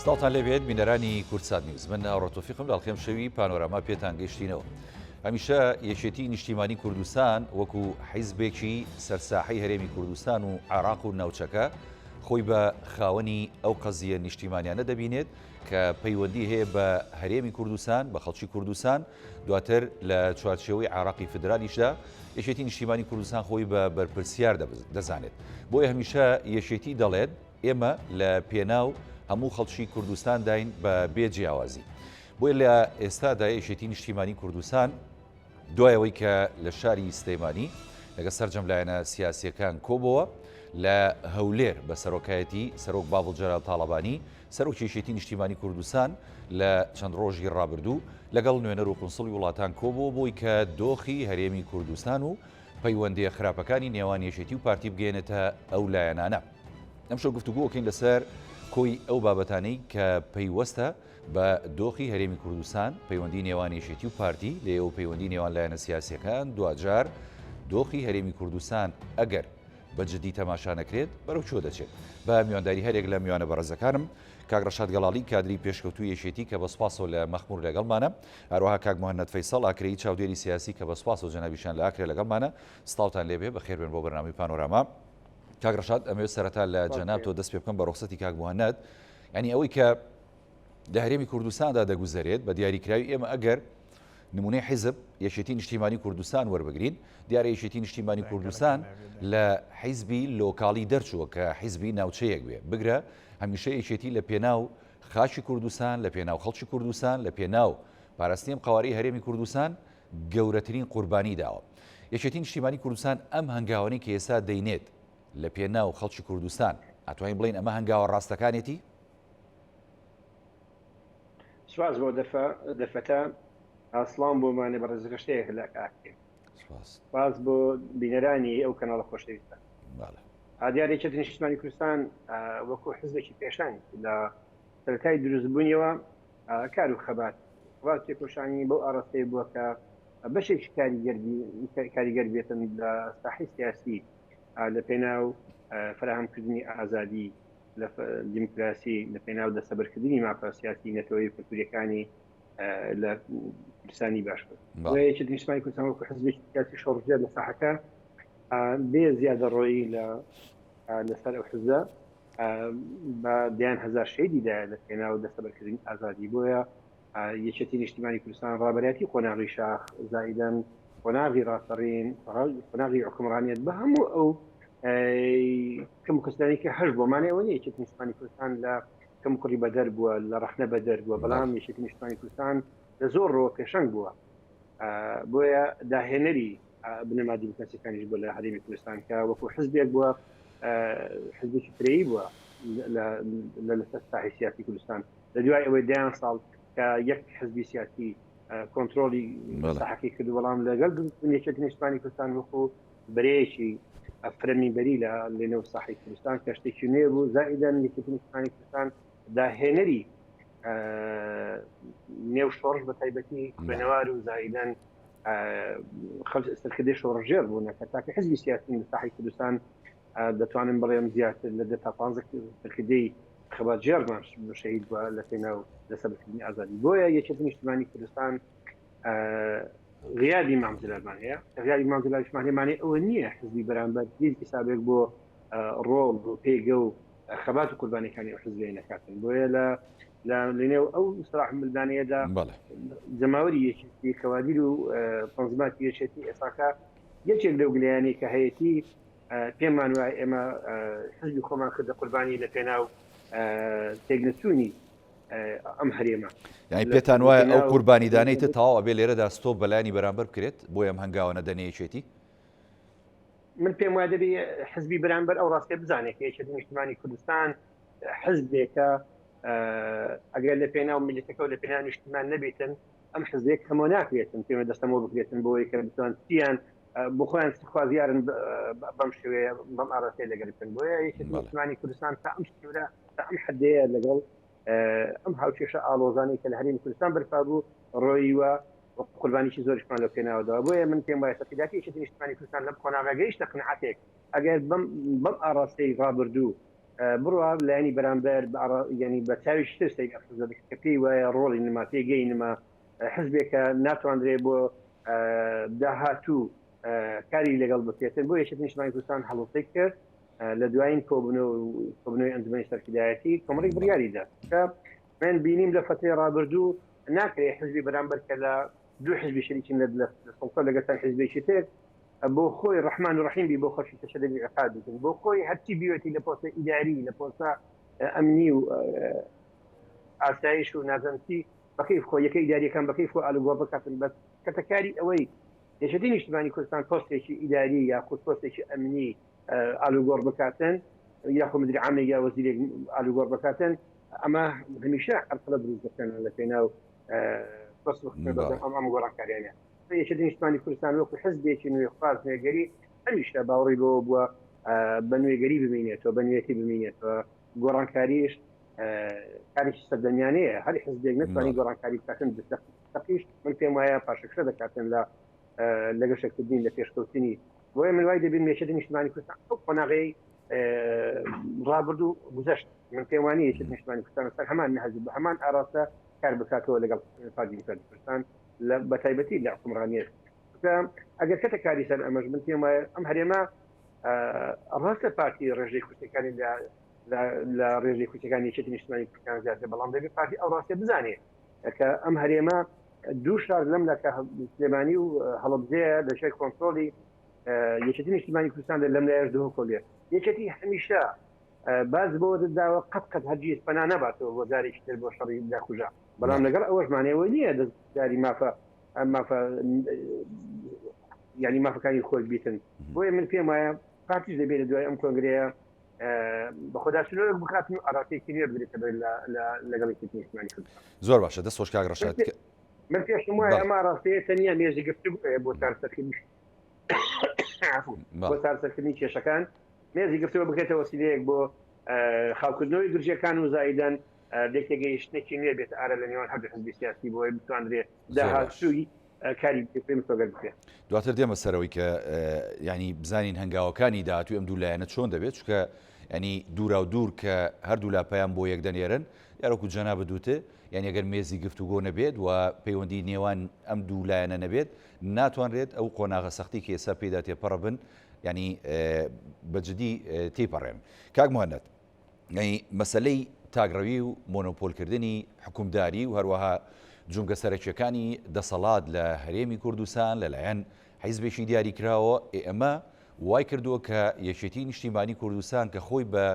سڵاتان لێبێت بینەرانی کورتسات نیوز من ئاڕۆتۆفیقم لاڵخێم شەوی پانۆراما پێتان گەیشتینەوە. هەمیشە یەکێتی نیشتیمانی کوردستان وەکو حیزبێکی سەرساحەی هەرێمی کوردستان و عێراق و ناوچەکە خۆی بە خاوەنی ئەو قەزیە نیشتیمانیانە دەبینێت کە پەیوەندی هەیە بە هەرێمی کوردستان بە خەڵکی کوردستان دواتر لە چوارچێوەی عێراقی فدرالیشدا یەکێتی نیشتیمانی کوردستان خۆی بە بەرپرسیار دەزانێت. بۆیە هەمیشە یەکێتی دەڵێت ئێمە لە پێناو هەموو خەڵکی کوردستان داین بە بێجیاوازی. بۆیە لە ئێستادا یەکێتی نیشتیمانی کوردستان دوایەوەی کە لە شاری سلێمانی لەگە سەرجەم لایەنە سیاسیەکان کۆبەوە لە هەولێر بە سەرۆکایەتی سەرۆک بابڵ جەلال تاڵەبانی سەرۆکی یەکێتی نیشتیمانی کوردستان لە چەند ڕۆژی ڕابردوو لەگەڵ نوێنەر و قونسڵی وڵاتان کۆبەوە بۆی کە دۆخی هەرێمی کوردستان و پەیوەندیە خراپەکانی نێوان یەکێتی و پارتی بگەێنێتە ئەو لایەنانە. ئەمشەو گفتوگۆکەین لەسەر کۆی ئەو بابەتانەی کە پەیوەستە بە دۆخی هەرێمی کوردستان پەیوەندی نێوان یەکێتی و پارتی لێ ئەو پەیوەندی نێوان لایەنە سیاسیەکان دوجار دۆخی هەرێمی کوردستان ئەگەر بەجددی تەماشا نەکرێت بەرەو چۆ دەچێت بە میوانداری هەرێک لە میوانە بەڕێزەکانم کاک ڕەشاد گەڵاڵی کادری پێشکەوتووی یەکێتی کە بە سوپاسەوە لە مەخموور لەگەڵمانە، هەروەها کاک موهەنەد فەیسەڵ ئاکرەی چاودێری سیاسی کە بە سوپاسەوە جەنابیشان لە ئاکرێ لەگەڵمانە. سڵاوتان لێبێ بەخێر بێن بۆ بەرنامەی پانۆراما. کاک ڕەشاد ئەمەوێت سەرەتا لە جەنابتۆ دەست پێ بکەم بە ڕوخسەتی کاک موهەنەد، ینی ئەوەی کە لە هەرێمی کوردستاندا دەگوزارێت بە دیاریکراوی ئێمە ئەگەر نمونەی حیزب یەکێتی نیشتیمانی کوردستان وەربگرین، دیارە یەکێتی نیشتیمانی کوردستان لە حیزبی لۆکاڵی دەرچووە کە حیزبی ناوچەیەک بێ بگرە هەمیشە یەکێتی لە پێناو خاچی کوردستان لە پێناو خەڵکی کوردستان لە پێناو پاراستنیم قواری هەرێمی کوردستان گەورەترین قوربانی داوە. یەکێتی نیشتیمانی کوردستان ئەم هەنگاوانەی کە ئێستا دەینێت لە پێناو خەڵکی کوردستان ئەتوانین بڵین ئەمە هەنگاوە ڕاستەکانێتی؟ سواز بۆ دەفەتە ئاسڵام بۆمانێ بە ڕێزەکە شتەیەک لە کاکێ سواز بۆ بینەرانی ئەو کەناڵە خۆشەویستە. دیار یەکێتی نیشتیمانی کوردستان وەکو حزبێکی پێشان لە سەرەتای دروستبوونیەوە کار و خەبات تێکۆشانی بەو ئاڕاستەی بووە کە بەشێکی کاریگەر بێتن لە ساحەی سیاسی لە پێناو فراهەمکردنی ئازادی لە دیموکراسی لە پێناو دەسەبەرکردنی مافە سیاسی نەتەوەی کولتوریەکانی لە کوردستانی باشتر. یەکێتی نیشتیمانی کوردستان وەکو حزبێکی سیاسی شۆڕژێر لە ساحەکە بێ زیادەڕۆیی لەسەر ئەو حزبە بە دیان هەزار شەیدیدا لە پێناو دەسەبەرکردنی ئازادی. بۆیە یەکێتی نیشتیمانی کوردستان ڕابەریاتی قۆناغی شاخ زائیدەن قۆناغی ڕاستەڕین قۆناغی حکومڕانیەت بە هەموو ئەو کەم کەسانی کە هەش بۆمانێ ئەوە نیە یەکێتی نیشتیمانی کوردستان لە کەم کوڕی بەدەر بووە لە ڕەخنە بەدەر بووە، بەڵام یەکێتی نیشتیمانی کوردستان لە زۆر ڕۆ پێشەنگ بووە. بۆیە داهێنەری بنەما دیموکراسیەکانیش بووە لە هەرێمی کوردستان کە وەکو حزبێک بووە حزبێکی فرەیی بووە لەسەر ساحەی سیاسی کوردستان لە دوای ئەوەی دایان ساڵ کە یەک حزبی سیاسی کۆنتڕۆلی ساحەکەی کرد، بەڵام لەگەڵ یەکێتی نیشتیمانی کوردستان وەکو بەرەیەکی فرەمیبەری لە لێنەوە ساحەی کوردستان کە شتێکی نوێ بوو. زائیدەن یەکێتی نیشتیمانی کوردستان داهێنەری نێو شۆڕش بە تایبەتی خوێنەوار و زائیدەن سەرکردەی شۆڕژێر بوون کە تاکە حزبی سیاسی لە ساحەی کوردستان دەتوانن بڵێم زیاتر لە 10 سەرکردەی خەباتژێرمان شەهید بووە لە پێناو دەسەبەرکردنی ئازادی. بۆیە یەکێتی نیشتیمانی کوردستان غیابی مامزلارمان هەیە. غیابی مامزلارمان هەیە ئەوە نییە حزبی بەرامبەر هیچ حسابێک بۆ ڕۆڵ و پێگە و خەبات و قوربانیەکانی ئەو حزبێ نەکاتن. بۆیە لە لێنێو ئەو سراح ملدانەیەدا جەماوەری یەکێتی کەوادیر و تەنزیماتی یەکێتی ئێساکە یەکێک لەو گلەیانی کە هەیەتی پێمان وایە ئێمە حزبی خۆمان کردە قوربانی لە پێناو تێکنەچوونی ئەم هەرێمە. یعنی پێتان وایە ئەو قوربانیدانەیتە تەواو ئەبێ لێرەدا ستۆ بەلایانی بەرامبەر بکرێت بۆی ئەم هەنگاوانە دەنێیەکێتی؟ من پێم وایە دەبێ حزبی بەرامبەر ئەو ڕاستیە بزانێت کە یەکێتی نیشتیمانی کوردستان حزبێکە ئەگەر لە پێناو میلەتەکە و لە پێناو نیشتیمان نەبێتن ئەم حزبێک هەموو ناکرێتن پێمە دەستەمەوە بکرێتن بۆی کە بتوان چیان بۆ خۆیان خوازیارن بەم شێوەیە بەم ئاڕاستەیە لەگەڵتن. بۆیە یەکێتی نیشتیمانی کوردستان تا ئەم شێورە تا ئەم حدەیە لەگەڵ ئەم هاوچێشە ئاڵۆزانەی کە لە هەرێمی کوردستان بەرپا بوو ڕۆیوە قوربانیی زۆرشمان لەو پێناوەداوە. بۆیە من پێم وایە تەقیداتی یەکێتی نیشتیمانی کوردستان لەم کۆناغا گەیشتە قناعەتێک ئەگەر بەم ئاڕاستەی ڕابردوو بڕوا لایانی بەرامبەر ینی بە چاوی شتر کەپی وایە ڕۆڵی نما پێگەی نما حزبێکە ناتوانرێ بۆ داهاتوو کاری لەگەڵ بکرێتن بۆ یەکێتی نیشتیمانی کوردستان هەڵوتەی کرد لە دوایین کۆبنەوەی ئەنجومەنی سەرکردایەتی کۆمەڵێک بڕیاریدا کە من بینیم لە فترەی ڕابردوو ناکرێت حزبی بەرامبەر کە لە دوو حزبی شەریکین لە سڵتە لەگەڵ حزبێکی تر بۆ خۆی ڕحمان و ڕحیم بی بۆ خۆشی تەشەددی عقاد بکەن بۆ خۆی هەرچی بیوێتی لە پۆستە ئیداری لە پۆستە ئەمنی و ئاسایش و نازانستی بەکەیف خۆ یەکە ئیداریەکان بەکەیف خۆ ئالوگۆ بکاتن بەس کەتەکاری ئەوەی یەکێتی نیشتیمانی کوردستان پۆستێکی ئیداری یا خود پۆستێکی ئەمنی ئالوگۆڕ بکاتن یا خۆ مدیری عامی یا وەزیرێک ئالوگۆڕ بکاتن ئەمە هەمیشە هەرقەڵە دروست دەکەن لە پێناو ئەم گۆڕانکاریانە یەکێتی نیشتیمانی کوردستان وەکو حزبێکی نوێ خواز نوێگەری هەمیشە باوەڕی بۆ بووە بە نوێگەری ببینێتەوە بە نوێتی ببینێتەوە گۆڕانکاریش کارێکی سەردەمیانەیە هەر حزبێک نتوانانی گۆڕانکاری بکاتن دەستەقیش من پێم وایە پاشەکشە دەکاتن لە گەشەکردین لە پێشکەوتنی بۆیە من وای دەبین یەکێتی نیشتیمانی کوردستان ئەو قۆناغەی ڕابردوو گوزەشت من پێم وانە یەکێتی نیشتیمانی کوردستان سەر هەمان نەهەزی بە هەمان ئاراستە کار بکاتەوە لەگەڵ پارتی دیموکراتی کوردستان بە تایبەتی لە حکومڕانیەت ئەگەر کەتە کاری سەر ئەمەش من پێم وایە ئەم هەرێمە ڕاستە پارتی ڕێژەی کوردستەکانی لە ڕێژەی کوردستەکانی یەکێتی نیشتیمانی کوردستان زیاتر بەڵام دەبێت پارتی ئەو ڕاستیە بزانێت کە ئەم هەرێمە دوو شار لەم لە سلێمانی و هەڵەبجەیە لە شای کۆنترۆلی یەکێتی نیشتیمانی کوردستان لەم لایەش دوو کۆلێت یەکێتی هەمیشە باز بۆ داوە قەت هەرگیز پەنا نەباتەوە بۆ جارێکی تر بۆ شەڕی داخوژا بەڵام لەگەڵ ئەوەش مانەوەی نییە دەستداری ینی مافەکانی خۆی بیتن بۆیە من پێم وایە پارتیش دەبێت لە دوای ئەم کۆنگرەیە بە خۆداشتنەوەک بکاتن و ئاراستەیەکی نوێ بگرێتە لەگەڵ یەکێتی نیشتیمانی کوردستان زۆر باشە دەست خۆش کاک ڕەشاد من پێشم وایە ئەمە ئاراستەیە تەنیا مێژی گفتوگۆیە بۆ سەرسەرکردنی کێشەکان مێزی گفتوگۆ بکرێتە وەسیلەیەک بۆ خاڵکردنەوەی گرژیەکان و زایدەن دەکتێگەیشتێکی نوێ بێت ئارە لە نێوان هەردوو حزبی سیاسی بۆی بتوانرێت داهاتووی کاری پێم سۆگەر بکرێت دواتر دێمە سەرەوەی کە ینی بزانین هەنگاوەکانی داهاتووی ئەم دوو لایەنە چۆن دەبێت چونکە ینی دوورا و دوور کە هەردوو لاپەیان بۆ یەک دەنێرن یاروکو جەنابە دووتێ یعنی ئەگەر مێزی گفتوگۆ نەبێت و پەیوەندی نێوان ئەم دوو لایەنە نەبێت ناتوانرێت ئەو قۆناغە سەختی کە ئێستا پێدا تێپەڕە بن ینی بەجددی تێپەڕێن کاک موهەنەد مەسەلەی تاگڕەوی و مۆنۆپۆلکردنی حکومداری و هەروەها جونگە سەرەکیەکانی دەسەڵات لە هەرێمی کوردستان لەلایەن حیزبێکی دیاریکراوە ئێمە وای کردووە کە یەکێتی نیشتیمانی کوردستان کە خۆی بە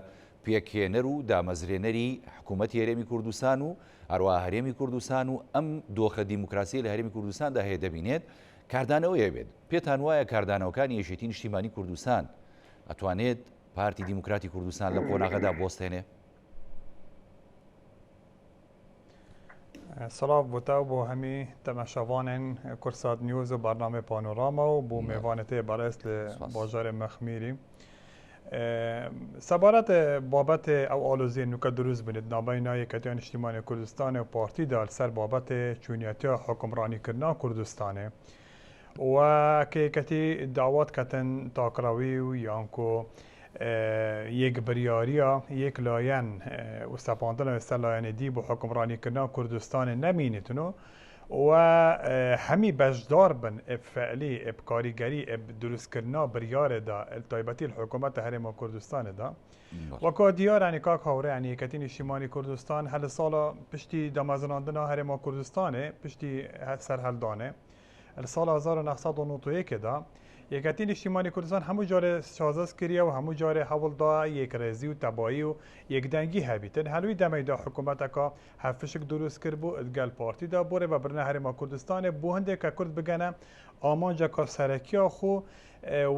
پێکهێنەر و دامەزرێنەری حکوومەتی هەرێمی کوردستان و هەروەها هەرێمی کوردستان و ئەم دۆخە دیموکراسی لە هەرێمی کوردستاندا هەیە دەبینێت کاردانەوەیە بێت پێتان وایە کاردانەوەکانی یەکێتی نیشتیمانی کوردستان ئەتوانێت پارتی دیموکراتی کوردستان لە قۆناغەدا بۆستێنێ سلااف بۆتا بۆ هەمی تەماشاوانên کورسات نیوز و بەرنامە پانۆراما و بۆ میوانەتەیە بەڕێز لە باژارێ مەخمیری سەبارەت بابەتێ ئەو ئالۆزیە نوکە دروست بنێت ناوبەینا یەکێتیان نیشتیمانی کوردستانê و پارتیدا لەسەر بابەتێ چوونەتیە حکومڕانیکردنا کوردستانê و کە یەکەتی داوات کەتن تاقراوی و یانکۆ یک بریاریا یک لایەن وستاپاندنە سەر لایەنێ دی بۆ حکومڕانیکردنا کوردستانê nemînîtino و هەمی بەشدار بن فعلی کاریگەری دروستکردنا بریارê da تایبەتی حکوومەتە هەرێما کوردستانê da وەکو دیارانی کاک هاوڕێیان یەکەتی نیشتیمانی کوردستان هەل ساڵا پشتی دامەزراندنا هەرێما کوردستانê پشتی سەرهەڵدانê li sala 1991 da یەکەتی نیشتیمانی کوردستان هەموو جارێ شازەست کردیە و هەموو جارێ هەوڵدا یەکڕێزی و تەبایی و یەکدەنگی هەبیتن هەلووی دەمەیدا حکوومەتەکە هەفشک دروست کرد بوو ئەگەل پارتیدا بۆرێ بە برنە هەرێما کوردستانê بۆ هەندێک کە کورد بگەنە ئامانجەکە سەرەکییا خۆ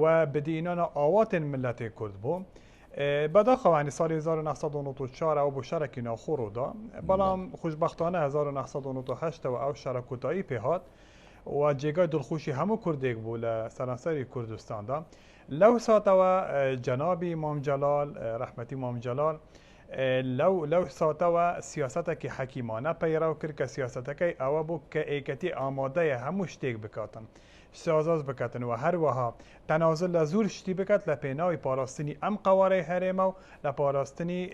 و بدینانە ئاواتên milletê کورد بوو بەداخەوانی ساڵی 1994 ئەو بۆ شەرێکی ناوخۆڕۆدا بەڵام خوشبەختانە 1998ەوە ئەو شەرە کوتایی پێهات و جێگای دڵخۆشی هەموو کوردێک بوو لە سەرانسەری کوردستاندا لەو ساتەوە جەنابی مام جەلال ڕەحمەتی مام جەلال لەو ساتەوە سیاسەتێکی حەکیمانە پەیڕەو کرد کە سیاسەتەکەی ئەوە بوو کە ئێکەتی ئامادەیە هەموو شتێک بکاتن شازاز بکاتن و هر وها تنازل لزور شتی بکات لپیناوی پاراستنی ام قواره هرم و لپاراستنی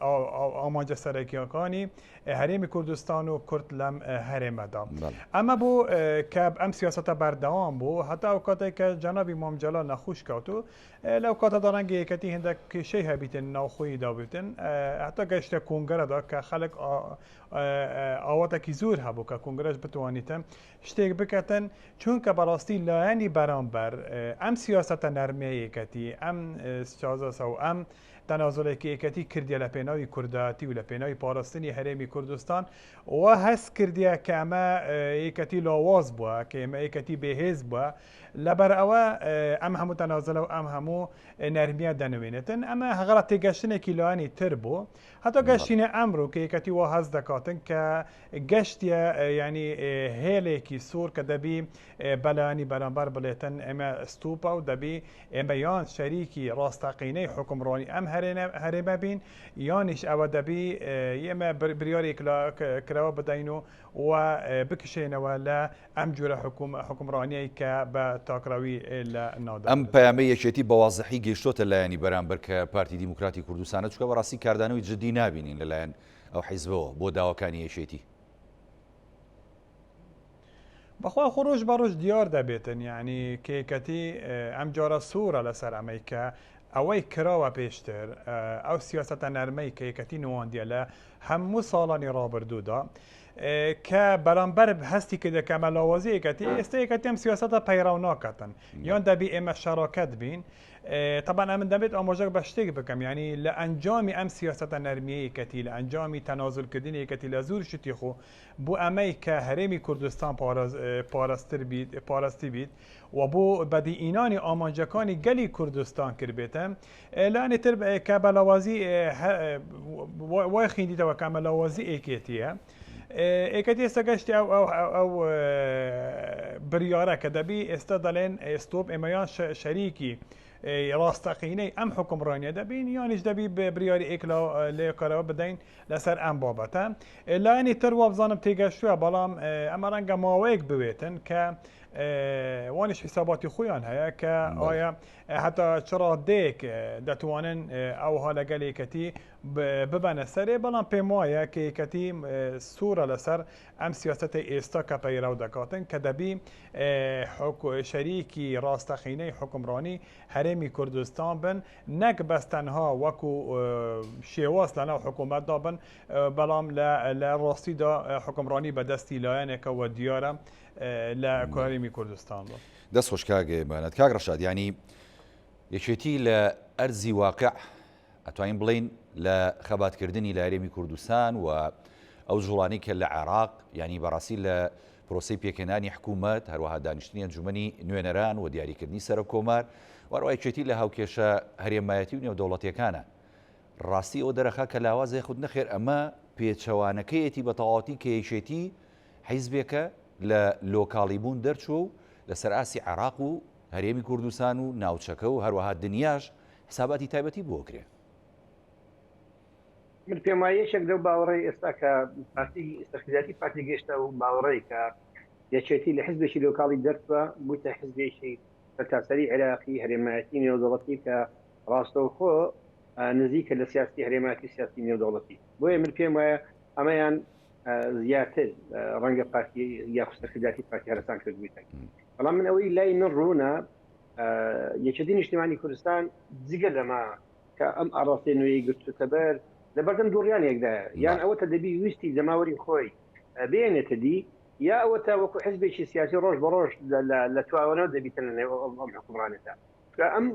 آمانجا سرکیاکانی هرم کردستان و کرد لم هرم دا اما بو که ام سیاست بردوام بو حتی اوقاتی که جناب امام جلال نخوش کاتو لوقات دارنگی کتی هندک شی هبیتن ناخوی دا بیتن حتی گشت کنگره دا که خلق آواتا کی زور هبو که کنگرهش بتوانیتن شتیک بکتن چون که براستی لانی برانبر ام سیاست نرمه کتی ام شازاس و ام تنازل کتی کردی لپنای کرداتی و لپنای پاراستنی هرمی کردستان و هست کردی که اما کتی لاواز بوا که اما کتی بهز بوا لبر اوا ام همو تنازل و ام همو نرمیه دنوینتن اما غلط تگشتن که لانی تربو حتی گشتین امرو که کتی و هست دکاتن که گشتی یعنی هیله کی سور که دبی بلانی برانبر بلیتن اما استوپا و دبی اما یان شریکی راستقینه حکمرانی ام هرمه بین یانش او دبی یما بریاری کلاو بدینو و بکشینو لا ام جوره حکمرانی که با تاکراوی لنادا ام پیامه یکیتی بوازحی گشتوت لایانی برانبر که پارتی دموکراتی کردستان چکه براسی کردنوی جدی نبینین لایان او حزبه بو داوکانی یکیتی بخوا خروج بروج دیار دبیتن یعنی که کتی ام جارا سورا لسر امریکا اوی کراوه پیشتر او سیاست نرمی که کتی نوان دیالا همو سالانی رابردو دا که برانبر هستی که ده کمالوازی کتی استی کتی هم سیاست پیرو ناکتن یان دبی اما شراکت بین طبعا امن دبیت آموزش بشتیگ بکم یعنی لانجام ام سیاست نرمیه کتی لانجام تنازل کردنی کتی لزور شتی خو بو امی که هرمی کردستان پارستی بید و بو بدی اینانی آمانجکانی گلی کردستان کر بیتم لانی تر که بلاوازی وای خیندی و که بلاوازی ایکیتیه ایکتی استگشتی او بریاره که دبی استدلین استوب امیان شریکی راستقینه ام حکمرانی دبین یانش دبی بریاری ایکلا لیکارا بدین لسر ام بابتا لانی تر وابزانم تیگشتوه بلام اما رنگ ماویک بویتن که وانش حساباتی خویان هیا که آیا حتی چرا دیک دتوانن او حالا گلی کتی ببنه سری بلان پیمایه که کتی سوره لسر ام سیاست ایستا که پیرو دکاتن که دبی شریکی راستخینه حکمرانی هرمی کردستان بن نک بس تنها وکو شیواس لنا حکومت دابن بلام لراستی دا حکمرانی بدستی لاینه که و دیارم لهرمی کردستان با دست خوش کاغ بانات کاغ رشاد يعني یەکێتی لە ئەرزی واقع ئەتوانین بڵین لە خەباتکردنی لە هەرێمی کوردستان و ئەو جوڵانی کە لە عێراق ینی بەڕاستی لە پرۆسی پێکهێنانی حکوومەت هەروەها دانیشتنی ئەنجومەنی نوێنەران و دیاریکردنی سەر کۆمار وەڕای یەکێتی لە هاوکێشە هەرێمایەتی و نێودەوڵەتیەکانە ڕاستی ئەو دەرەخە کە لاوازێ خود نەخێر ئەمە پێچەوانەکەیەتی بە تەواوەتی کە یەکێتی حیزبێکە لە لۆکاڵیبوون دەرچوە و لەسەر ئاسی عێراق و هەرێمی کوردستان و ناوچەکە و هەروەها دنیاش حساباتی تایبەتی بۆ کرێ من پێم وایە یەکێک لەو باوەڕێی ئێستا کە پارتی ئستەخداتی پارتی گەشتە و باوەڕێی کە یەکێتی لە حزبێکی لۆکاڵی دەرچوە بوویتە حزبێکی سەرتاسەری عێراقی هەرێمایەتی نێودەوڵەتی کە ڕاستەوخۆ نزیکە لە سیاسی هەرێمایەتی سیاسی نێودەوڵەتی بۆیە من پێم وایە ئەمەیان زیاتر ڕەنگە پارتی یا ئستەخداتی پارتی هەرستان کردبوویتە بەڵام من ئەوەی لای من ڕوونە یەکێتی نیشتیمانی کوردستان جگە لەما کە ئەم ئاڕاستەی نوێی گرتوتە بەر لە بەردەم دووڕیانێکدایە یان ئەوەتە دەبی ویستی جەماوەری خۆی بێنێتە دی یا ئەوەتە وەکو حزبێکی سیاسی ڕۆژ بە ڕۆژ لە تواوەنەوە دەبیتە لەنێو ئەم حکومڕانێتە ئەم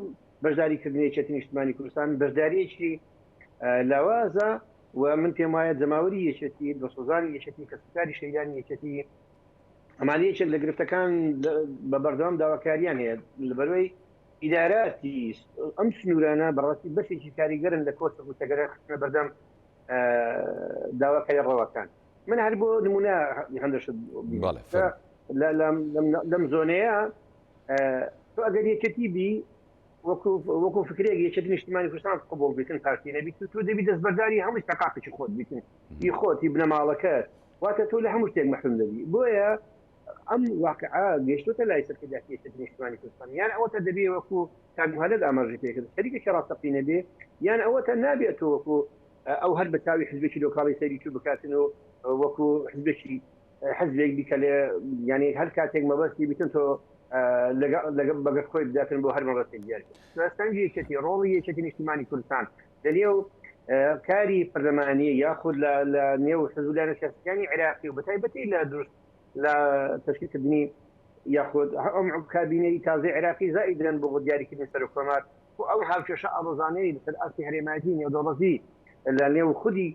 بەشداریکردنی یەکێتی نیشتیمانی کوردستان بەشداریەکی لاوازە و من پێم وایە جەماوەری یەکێتی دۆسۆزانی یەکێتی کەسوکاری شەیدانی یەکێتی ئەمانەیەکێک لە گرفتەکان بە بەردەوام داواکاریان هەیە لەبەرەوەی ئیداراتی ئەم سنوورانە بەڕاستی بەشێکی کاریگەرن لە کۆسە و تەگەرە خستنە بەردەم داواکاری ڕەوەکان من هەر بۆ نمونە هەندێک لەم زۆنەیە تۆ ئەگەر یەکێتی بی وەکو فکرێک یەکێتی نیشتیمانی کوردستان قبوڵ بیتن پارتی نەبیت تۆ دەبی دەستبەرداری هەمووی تەقاقێکی خۆت بیتن بی خۆتی بنە ماڵەکەت واتە تۆ لە هەموو شتێک مەحروم دەبی بۆیە ئەم واقعە گەیشتوتە لای سەرکردایەتی یەکێتی نیشتیمانی کوردستان یان ئەوەتە دەبێ وەکو کاک مهەلەد ئاماژەی پێکرد خەریکێکی ڕاستەقینە بێ یان ئەوەتە نابێتەوە وەکو ئەو هەر بەتاوی حزبێکی لۆکاڵی سەری تو بکاتنەوە وەکو حزبێکی حزبێک بیکە لێ ینی هەر کاتێک مەبەستی بیتن تۆ لەگەڵ بەگەر خۆی بداتن بۆ هەر مەبەستی دیاری سەنگی یەکێتی ڕۆڵی یەکێتی نیشتیمانی کوردستان لەنێو کاری پەرلەمانی یاخود لە نێو حزبولانە سیاسیەکانی عێراقی و بەتایبەتی لە دروست لا تشکیلکردنی یاخود ئەم کابینەی تازای عێراقی زائیدن بۆ دیاریکردنی سەرۆکۆمار و ئەو هاوکێشە ئاڵۆزانەی لەسەر ئاستی هەرێماتی نێودەوڵەتی لە نێو خودی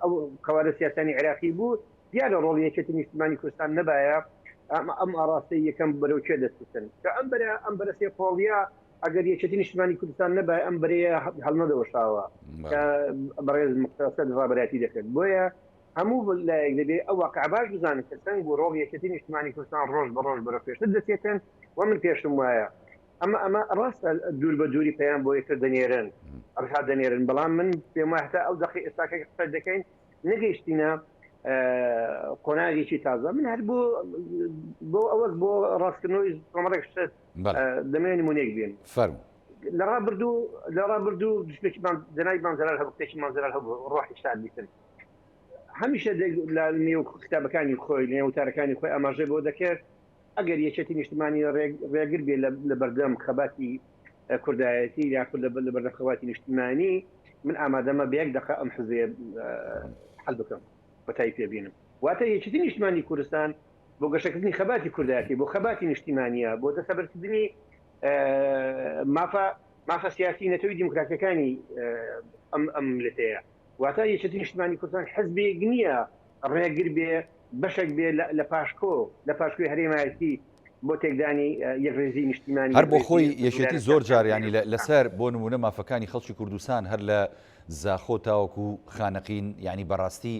ئەو قوارە سیاسانی عێراقی بوو دیارە ڕۆڵی یەکێتی نیشتیمانی کوردستان نەبایە ئەم ئاڕاستی یەکەم بەرەو چێ دەستکردن کە ئەم بەرەسێ پۆڵیا ئەگەر یەکێتی نیشتیمانی کوردستان نەبایە ئەم بەرەیە هەڵنەدەوەشاوە کە بەڕێز مقتەسەد ڕابەتی دەکرد بۆیە هەموو لایەک دەبێت ئەو واقع باش بزانن کە سەنگ بۆ ڕۆڵ یەکێتی نیشتیمانی کوردستان ڕۆژ بە ڕۆژ بەرە پێشتر دەچێتن و من پێشم وایە ئەمە ڕاستە دوور بە دووری پەیام بۆ یەکتر دەنێرن ئەرها دەنێرن بەڵام من پێم وایە هەتا ئەو دەقی ئێستاکە قسە دەکەین نەگەیشتینە قۆناغێکی تازە من هەر بۆ ئەوە بۆ ڕاستکردنەوەی کۆمەڵێک شت دەمێنی نمونەیەک بێن فەرموو لە ڕابردوو دشتێکی دەنای مانزەرال هەبوو کتێکی مانزەرال هەبوو ڕۆحی شاد بیتن هەمیشە لە نێو کتابەکانی خۆی نێو وتارەکانی خۆی ئاماژەی بۆ دەکرد ئەگەر یەکێتی نیشتیمانی ڕێگر بێ لە بەردەم خەباتی کوردایەتی یاخود لە بەردەم خەباتی نیشتیمانی من ئامادەمە بە یەک دقە ئەم حزبێ حەل بکەم بەتای پێبینم واتە یەکێتی نیشتیمانی کوردستان بۆ گەشەکردنی خەباتی کوردایەتی بۆ خەباتی نیشتیمانیە بۆ دەسەبەرکردنی مافە سیاسی نەتەوەی دیموکراتیەکانی ئەم ملەتەیە واتە یەکێتی نیشتیمانی کوردستان حزبێک نییە ڕێگر بێ بەشێک بێ لە پاشکۆی هەرێمایەتی بۆ تێکدانی یەکڕێزی نیشتیمانی هەر بۆ خۆی یەکێتی زۆر جار ینی لەسەر بۆ نمونە مافەکانی خەڵکی کوردستان هەر لە زاخۆ تاوەکو خانەقین ینی بەڕاستی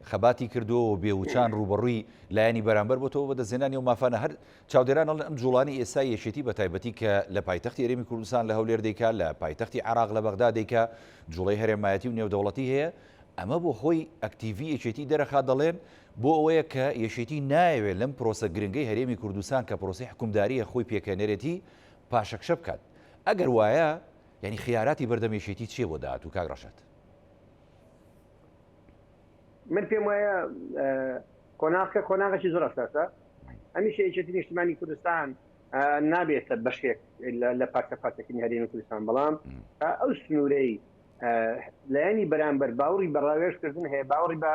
خەباتی کردو و بێوچان ڕوبەڕووی لایەنی بەرامبەر بۆ تۆ بەدەزێنانی و مافانە هەر چاودێران ئەم جوڵانی ئێستا یەشێتی بە تایبەتی کە لە پایتەختی هەرێمی کوردستان لە هەولێر دەیکا لە پایتەختی عێراق لە بەغدا دەیکا جوڵەی هەرێمایەتی و نێودەوڵەتی هەیە ئەمە بۆ خۆی ئەکتیڤی یەکێتی دەرەخا دەڵێن بۆ ئەوەیە کە یەشێتی نایەوێت لەم پرۆسە گرنگەی هەرێمی کوردستان کە پرۆسی حکومداریە خۆی پێکەنێرێتی پاشەکشە بکات ئەگەر وایە یعنی خیاراتی بەردەم یەشێتی چێ بۆ داهات و کاک ڕەشاد من پێم وایە کۆناغێکی زۆر ئەساسە هەمیشە یەکێتی نیشتیمانی کوردستان نابێتە بەشێک لە پارچەکردنی هەرێمی کوردستان بەڵام ئەو سنوورەی لایەنی بەرامبەر باوەڕی بە ڕاوێژکردن هەیە باوەڕی بە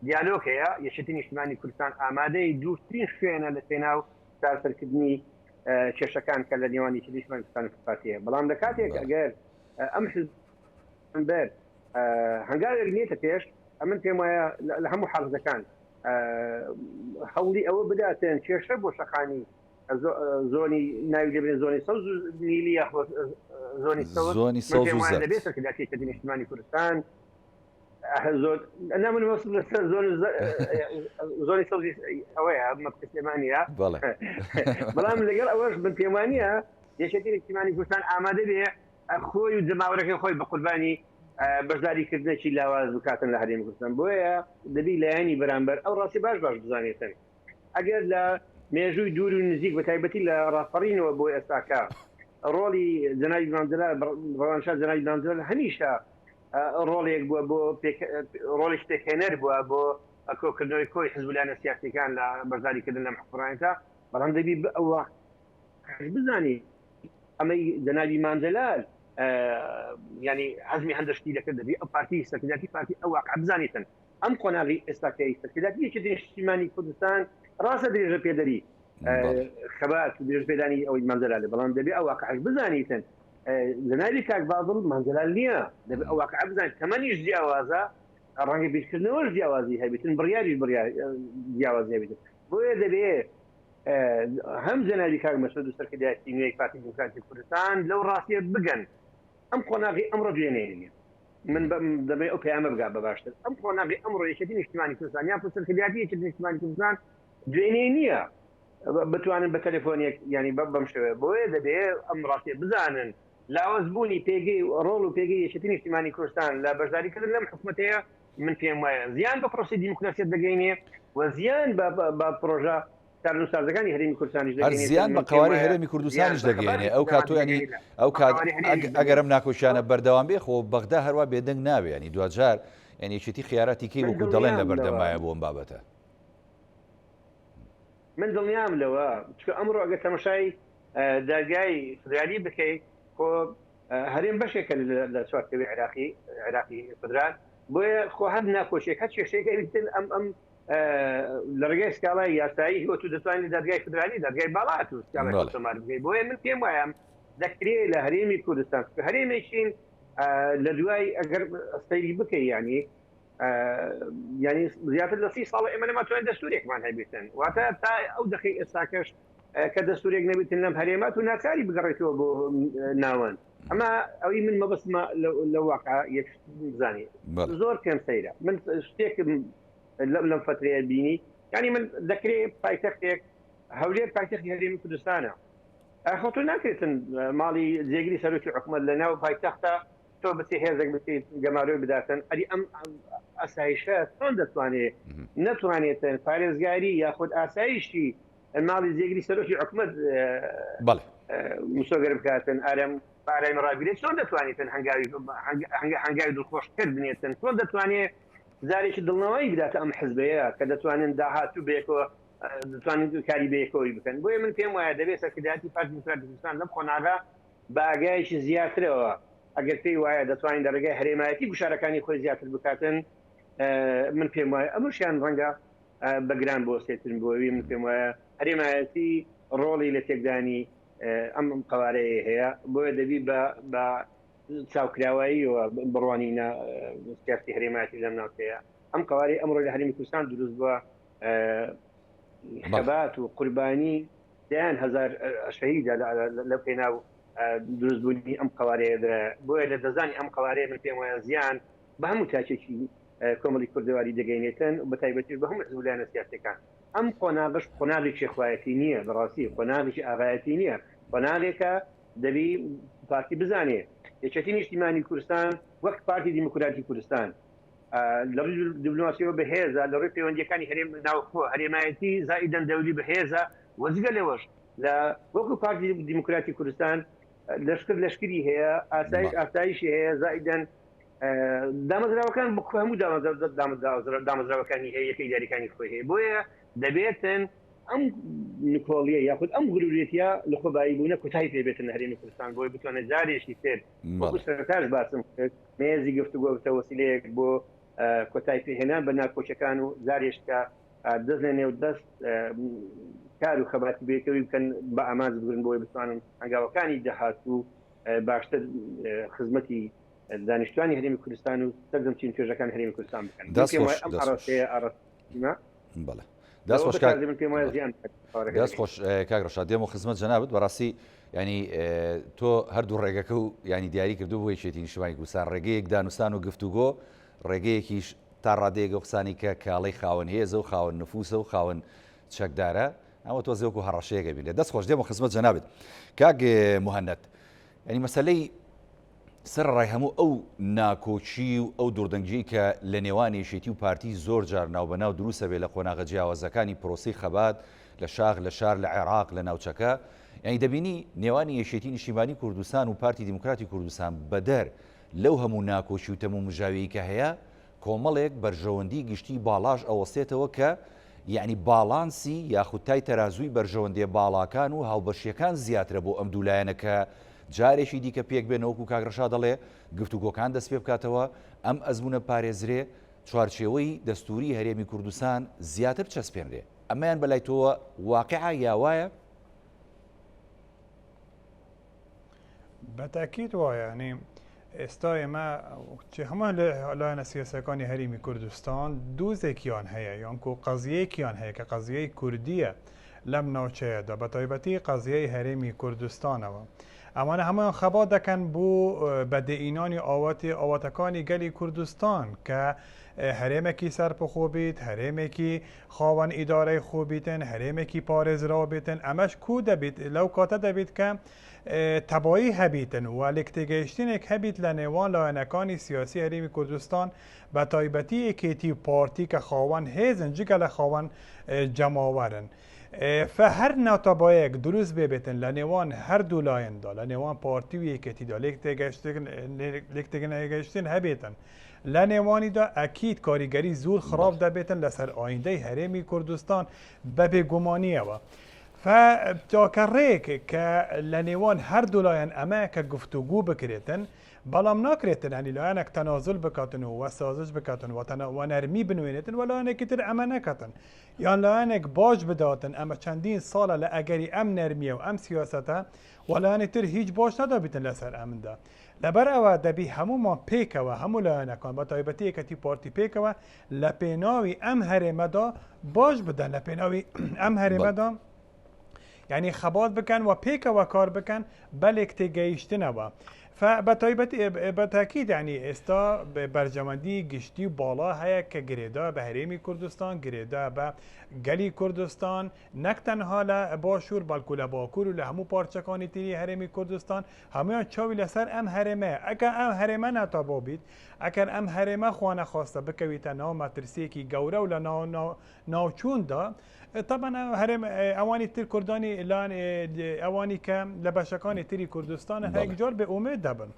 دیالۆگ هەیە یەکێتی نیشتیمانی کوردستان ئامادەی دوورترین شوێنە لە پێناو چارەسەرکردنی کێشەکان کە لە نێوانی یەکێتی نیشتیمانی کوردستان پارتیە بەڵام لە کاتێک ئەگەر ئەم حزب هەنگاوێک نیێتە پێش ئەمن پێم وایە لە هەموو حاڵەتەکان هەوڵی ئەوە بداتێن کێشە بۆ شەقانی زۆنی ناوی لێبێن زۆنی سەوز و نیلی یاخۆ زۆنی سەوز و زەرد دەبێت سەرکردایەتی یەکێتی نیشتیمانی کوردستان زۆر نامن وەسڵ لەسەر زۆنی سەوزی ئەوەیە مەبکە سلێمانیە بەڵام لەگەڵ ئەوەش من پێم وانییە یەکێتی نیشتیمانی کوردستان ئامادە بێ خۆی و جەماوەرەکەی خۆی بە قوربانی بەشداریکردنێکی لاواز بکاتن لە هەرێمی کوردستان بۆیە دەبی لایەنی بەرامبەر ئەو ڕاستی باش بزانێتن ئەگەر لە مێژووی دوور و نزیک بە تایبەتی لە ڕاستەڕینەوە بۆ ئێستاکە ڕۆڵی جەنابی مانزەلا ڕەوانشاد جەنابی مانزەلا هەمیشە ڕۆڵێک بووە بۆ ڕۆڵی پێکهێنەر بووە بۆ ئەکۆکردنەوەی کۆی حزبولانە سیاسیەکان لە بەشداریکردن لەم حکومەتە بەڵام دەبی ئەوە بزانی ئەمەی جەنابی مانزەلال ینی حزمی هەندشتی دەکرد دەبی ئەو پارتی سەرکردایەتی پارتی ئەو واقع بزانیتن ئەم قۆناغی ئێستاکەی سەرکردایەتی یەکێتی نیشتیمانی کوردستان ڕاستە درێژە پێدەری خەبات درێژ پێدانی ئەوەی مانزەلالێ بەڵام دەبێ ئەو واقعش بزانیتن جەنابی کاک بازڵ مانزەلال نییە دەبێ ئەو واقع بزانیت تەمەنیش جیاوازە ڕەنگە بیرکردنەوەش جیاوازی هەبێتن بڕیاریش جیاوازی هەبێتن بۆیە دەبێ هەم جەنابی کاک مەسعود و سەرکردایەتی نوێی پارتی دیموکراتی کوردستان لەو ڕاستیە بگەن ئەم قۆناغی ئەمڕۆ دوێنێنیە من دەبێ ئەو پەیامە بگا بە باشتر ئەم قۆناغی ئەمڕۆ یەکێتی نیشتیمانی کوردستان یا سەرکردایەتی یەکێتی نیشتیمانی کوردستان دوێنێ نییە بتوانن بە تەلەفۆنێک ینی بەم شێوەیە بۆیە دەبێ ئەم ڕاستیە بزانن لاوەزبوونی پێگەی ڕۆڵ و پێگەی یەکێتی نیشتیمانی کوردستان لە بەشداریکردن لەم حکومەتەیە من پێم وایە زیان بە پرۆسی دیموکراسیەت دەگەینێ و زیان بە پرۆژە کارنووسازەکانی هەرێمی کوردستانیش هەر زیان بە قواری هەرێمی کوردستانیش دەگەێنێ ئەو کاتۆیانی ئەو ئەگەرم ناکۆشیانە بەردەوام بێ خۆ بەغدا هەروە بێدەنگ ناوێ ینی دوجار یعنیچێتی خیاراتی کەی وەکو دەڵێن لە بەردەمایە بۆ ئەم بابەتە من دڵنیام لەوە چکە ئەمڕۆ ئەگە تەمەشای داگای فدرالی بکەیت خۆ هەرێم بەشێکە لە چوارکەوی عێراقی فدرال بۆیە خۆ هەر ناکۆشێک هەر کێشەیەکە ئەم لە ڕێگەی سکاڵای یاسایی هۆ تو دەتوانانی دادگای فدرالی دادگای باڵات و سکاڵای کۆمار بکەیت بۆیە من پێم وایە دەکرێت لە هەرێمی کوردستان هەرێمێکین لە دوای ئەگەر سەیری بکەی ینی زیاتر لە 30 ساڵ ئێمە نەماتوانین دەستورێکمان هەبێتن واتە تا ئەو دقی ئێستاکەش کە دەستورێک نەبێتن لەم هەرێمات و ناکاری بگەڕێتەوە بۆ ناوەند ئەمە ئەوی من مەبەستمە لە واقع یەک بزانێ زۆر پێم سەیرە من شتێکم لەم فترەیە بینی ینی من دەکرێت پایتەختێک هەولێر پایتەختی هەرێمی کوردستانە خۆتۆ ناکرێتن ماڵی جێگیری سەرۆکی حکومەت لە ناو پایتەختە تۆ بچی هێزێک بکەیت گەماروی بداتن ئەری ئەم ئاسایشە چۆن دەتوانێت نەتوانێتن پارێزگاری یاخود ئاسایشی ماڵی جێگیری سەرۆکی حکومەت مسۆگەر بکاتن ئارەم پارەی ڕابیرێت چۆن دەتوانێتن هەنگاوی دڵخۆشکرد بنێتن چۆن دەتوانێت زارێکی دڵنەوەی بداتە ئەم حزبەیە کە دەتوانن داهاتوو بێکەوە دەتوانین کاری بەیەکەوەی بکەن بۆیە من پێم وایە دەبێت سەرکردایەتی پارتی دیموکراتی کوردستان لەم خۆناغا بە ئاگایشی زیاترەوە ئەگەر پێی وایە دەتوانین لە ڕێگای هەرێمایەتی گوشارەکانی خۆی زیاتر بکاتن من پێم وایە ئەمەشیان ڕەنگە بەگران بۆ سێترن بۆەوەی من پێم وایە هەرێمایەتی ڕۆڵی لە تێکدانی ئەم قوارەیە هەیە بۆیە دەبی بە چاوکراواییەوە بڕوانینە سیاسی هەرێمایەتی لەم ناوتەیە ئەم قوارەی ئەمڕۆ لە هەرێمی کوردستان دروست بووە خەبات و قوربانی دەیان هەزار شەهید لە پێناو دروستبوونی ئەم قوارەیە بۆیە لە دەزانی ئەم قوارەیە من پێم وایە زیان بە هەموو تاچێکی کۆمەڵی کوردەواری دەگەینێتن بە تایبەتی بە هەموو حزبولایەنە سیاسەکان ئەم قۆناغش قۆناغێکی خۆیەتی نییە بەڕاستی قۆناغێکی ئاغایەتی نییە قۆناغێکە دەبی پارتی بزانێت یەکێتی نیشتیمانی کوردستان وەک پارتی دیموکراتی کوردستان لە ڕووی دیپلۆماسیەوە بەهێزە لە ڕووی پەیوەندیەکانی هەرێم ناوخۆ هەرێمایەتی زائیدەن دەولی بەهێزە وەجگە لەوەش لە وەکو پارتی دیموکراتی کوردستان لەشکری هەیە ئاسایشی هەیە زائیدەن دامەزراوەکان بە هەموو دامەزراوەکانی هەیە یەکەی دیاریەکانی خۆی هەیە بۆیە دەبێتن ئەم نکۆڵیە یاخود ئەم غرورێتیە لە خۆبایی بوونە کوتای پێبێتن هەرێمی کوردستان بۆی بتوانێت جارێکی تر وەکو سەرتاش باسم کرد مێزی گفتوگۆ بتە وەسیلەیەک بۆ کۆتای پێهێنان بە ناکۆچەکان و زارێشکە دەست لە نێو دەست کار و خەباتی بێکەوەی بکەن بە ئاماز بگرن بۆی بتوانن هەنگاوەکانی داهاتوو باشتر خزمەتی دانیشتوانی هەرێمی کوردستان و سەردەمچین توێژەکان هەرێمی کوردستان بکەن دەست خۆش کاگڕەشاد دێم و خزمەت جەنابەت بەڕاستی ینی تۆ هەردوو ڕێگەکە و ینی دیاری کردو بۆ یەکێتی نیشتیمانی کوردستان ڕێگەیەک دانوستان و گفتوگۆ ڕێگەیەکیش تا ڕادەیەگە قسانی کە کاڵەی خاوەن هێزە و خاوەن نفوسە و خاوەن چەکدارە ئەوە تۆ زێوەکو هەڕەشەیەکە بین لێ دەست خۆش دێم و خزمەت جەنابێت کاک موهەنەد ینی مەسەلەی سەر ڕای هەموو ئەو ناکۆچی و ئەو دووردەنگجی کە لە نێوان یەکێتی و پارتی زۆر جار ناوبەناو دروستە بێ لە قۆناغە جیاوازەکانی پرۆسی خەبات لە شاغ لە شار لە عێراق لە ناوچەکە یعنی دەبینی نێوانی یەکێتی نیشتیمانی کوردستان و پارتی دیموکراتی کوردستان بەدەر لەو هەموو ناکۆچی و تەموو مژاویی کە هەیە کۆمەڵێک بەرژەوەندی گشتی باڵاش ئەوەستێتەوە کە یعنی باڵانسی یاخودتای تەرازووی بەرژەوەندێ باڵاکان و هاوبەشیەکان زیاترە بۆ ئەم دوولایەنەکە جارێکی دیکە پێک بێنەوەکو کاگڕەشا دەڵێ گفتوگۆکان دەست پێ بکاتەوە ئەم ئەزمونە پارێزرێ چوارچێوەی دەستوری هەرێمی کوردستان زیاتر چەسپێنرێ ئەمەیان بەلای تۆوە واقعا یاوایە بەتاکید وایە ینی ئێستا ئێمە هەمان لایەنە سیاسەکانی هەرێمی کوردستان دووزێکیان هەیە یانکو قەزیەیەکیان هەیە کە قەزیەی کوردیە لەم ناوچەیەدا بە تایبەتی قەزیەی هەرێمی کوردستانەوە ئەمانە هەمویان خەبا دەکەن بۆ بەدەئینانی ئاواتەکانی گەلی کوردستان کە هەرێمێکی سەرپەخۆ بیت، هەرێمێکی خاوەن ئیدارەی خۆ بیتن، هەرێمێکی پارێزراوە بێتن، ئەمەش کو دەبێت لەو کاتە دەبێت کە تەبایی هەبیتن و لێک تێگەیشتنێک هەبیت لە نێوان لایەنەکانی سیاسی هەرێمی کوردستان بە تایبەتی یەکێتی پارتی کە خاوەن هێزن جگە لە خاوەن جەماوەرن. فهر ناتەبایەک دروست ببێتن لە نێوان هەردوو لایەندا لە نێوان پارتی و یەکێتیدا لێک تێگەیشتن هەبێتن لە نێوانیدا ئەکید کاریگەری زۆر خراپ دەبێتن لەسەر ئایندەی هەرێمی کوردستان بە بێگومانیەوە. فتاکەڕێک کە لە نێوان هەردوو لایەن ئەمە کە گفتوگو بکرێتن بەڵام ناکرێتن هەنی لایەنێک تەنازل بکاتن و وەسازش بکاتن و نەرمی بنوێنێتن و لایەنێکی تر ئەمە نەکەتن یان لایەنێک باش بداتن ئەمە چەندین ساڵە لە ئەگەری ئەم نەرمیە و ئەم سیاسەتە وەلایەنی تر هیچ باش نەدابێتن لەسەر ئەمندا لەبەر ئەوە دەبی هەمومان پێکەوە هەموو لایەنەکان بە تایبەتی یەکەتی پارتی پێکەوە لە پێناوی ئەم هەرێمەدا باش بدەن لە پێناوی ئەم هەرێمەدا یعنی خەبات بکەن و پێکەوە کار بکەن بەلێک تێگەیشتنەوە. بەتاکید ینی ئێستا بەرجەمەندی گشتی باڵا هەیە کە گرێدا بە هەرێمی کوردستان گرێدا بە گەلی کوردستان نەک تەنها لە باشوور بەڵکو لە باکوور و لە هەموو پارچەکانی تری هەرێمی کوردستان هەمویان چاوی لەسەر ئەم هەرێمەیە ئەگەر ئەم هەرێمە ناتەبا بیت ئەگەر ئەم هەرێمە خوانەخواستە بکەویتە ناو مەترسیەکی گەورە و لە ناوچووندا طبعا هەرێم ئەوانی تر کوردانی ئەوانی کە لە بەشەکانی تری کوردستان هەیەکجار بێ ئومێد دەبن.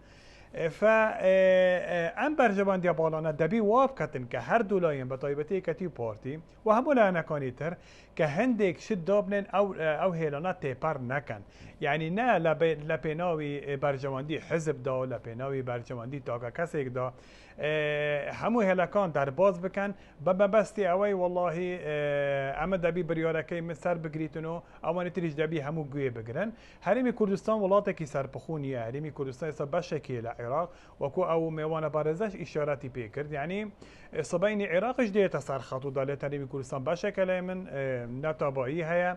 ئەم بەرژەبەندیە باڵانە دەبی وا بکەن کە هەردوو لایەن بە تایبەتی یەکەتی پارتی و هەموو لایەنەکانی تر کە هەندێک شت دابنێن ئەو هێلانە تێپەر نەکەن یعنی نە لە پێناوی بەرژەوەندی حزبدا و لە پێناوی بەرژەوەندی تاکە کەسێکدا هەموو هێلەکان دەرباز بکەن بە مەبەستی ئەوەی وەڵڵاهی ئەمە دەبی بریارەکەی من سەر بگریتن و ئەوانی تریش دەبی هەموو گوێ بگرن. هەرێمی کوردستان وڵاتێکی سەرپەخۆ نیە هەرێمی کوردستان ئێستا بەشێکی لە عێراق وەکو ئەو میوانە بارێزەش ئیشاراتی پێ کرد یعنی سبەینی عێراقش دێتە سەر خەتو دا لێت هەرێمی کوردستان بەشێکە لای من ناتابایی هەیە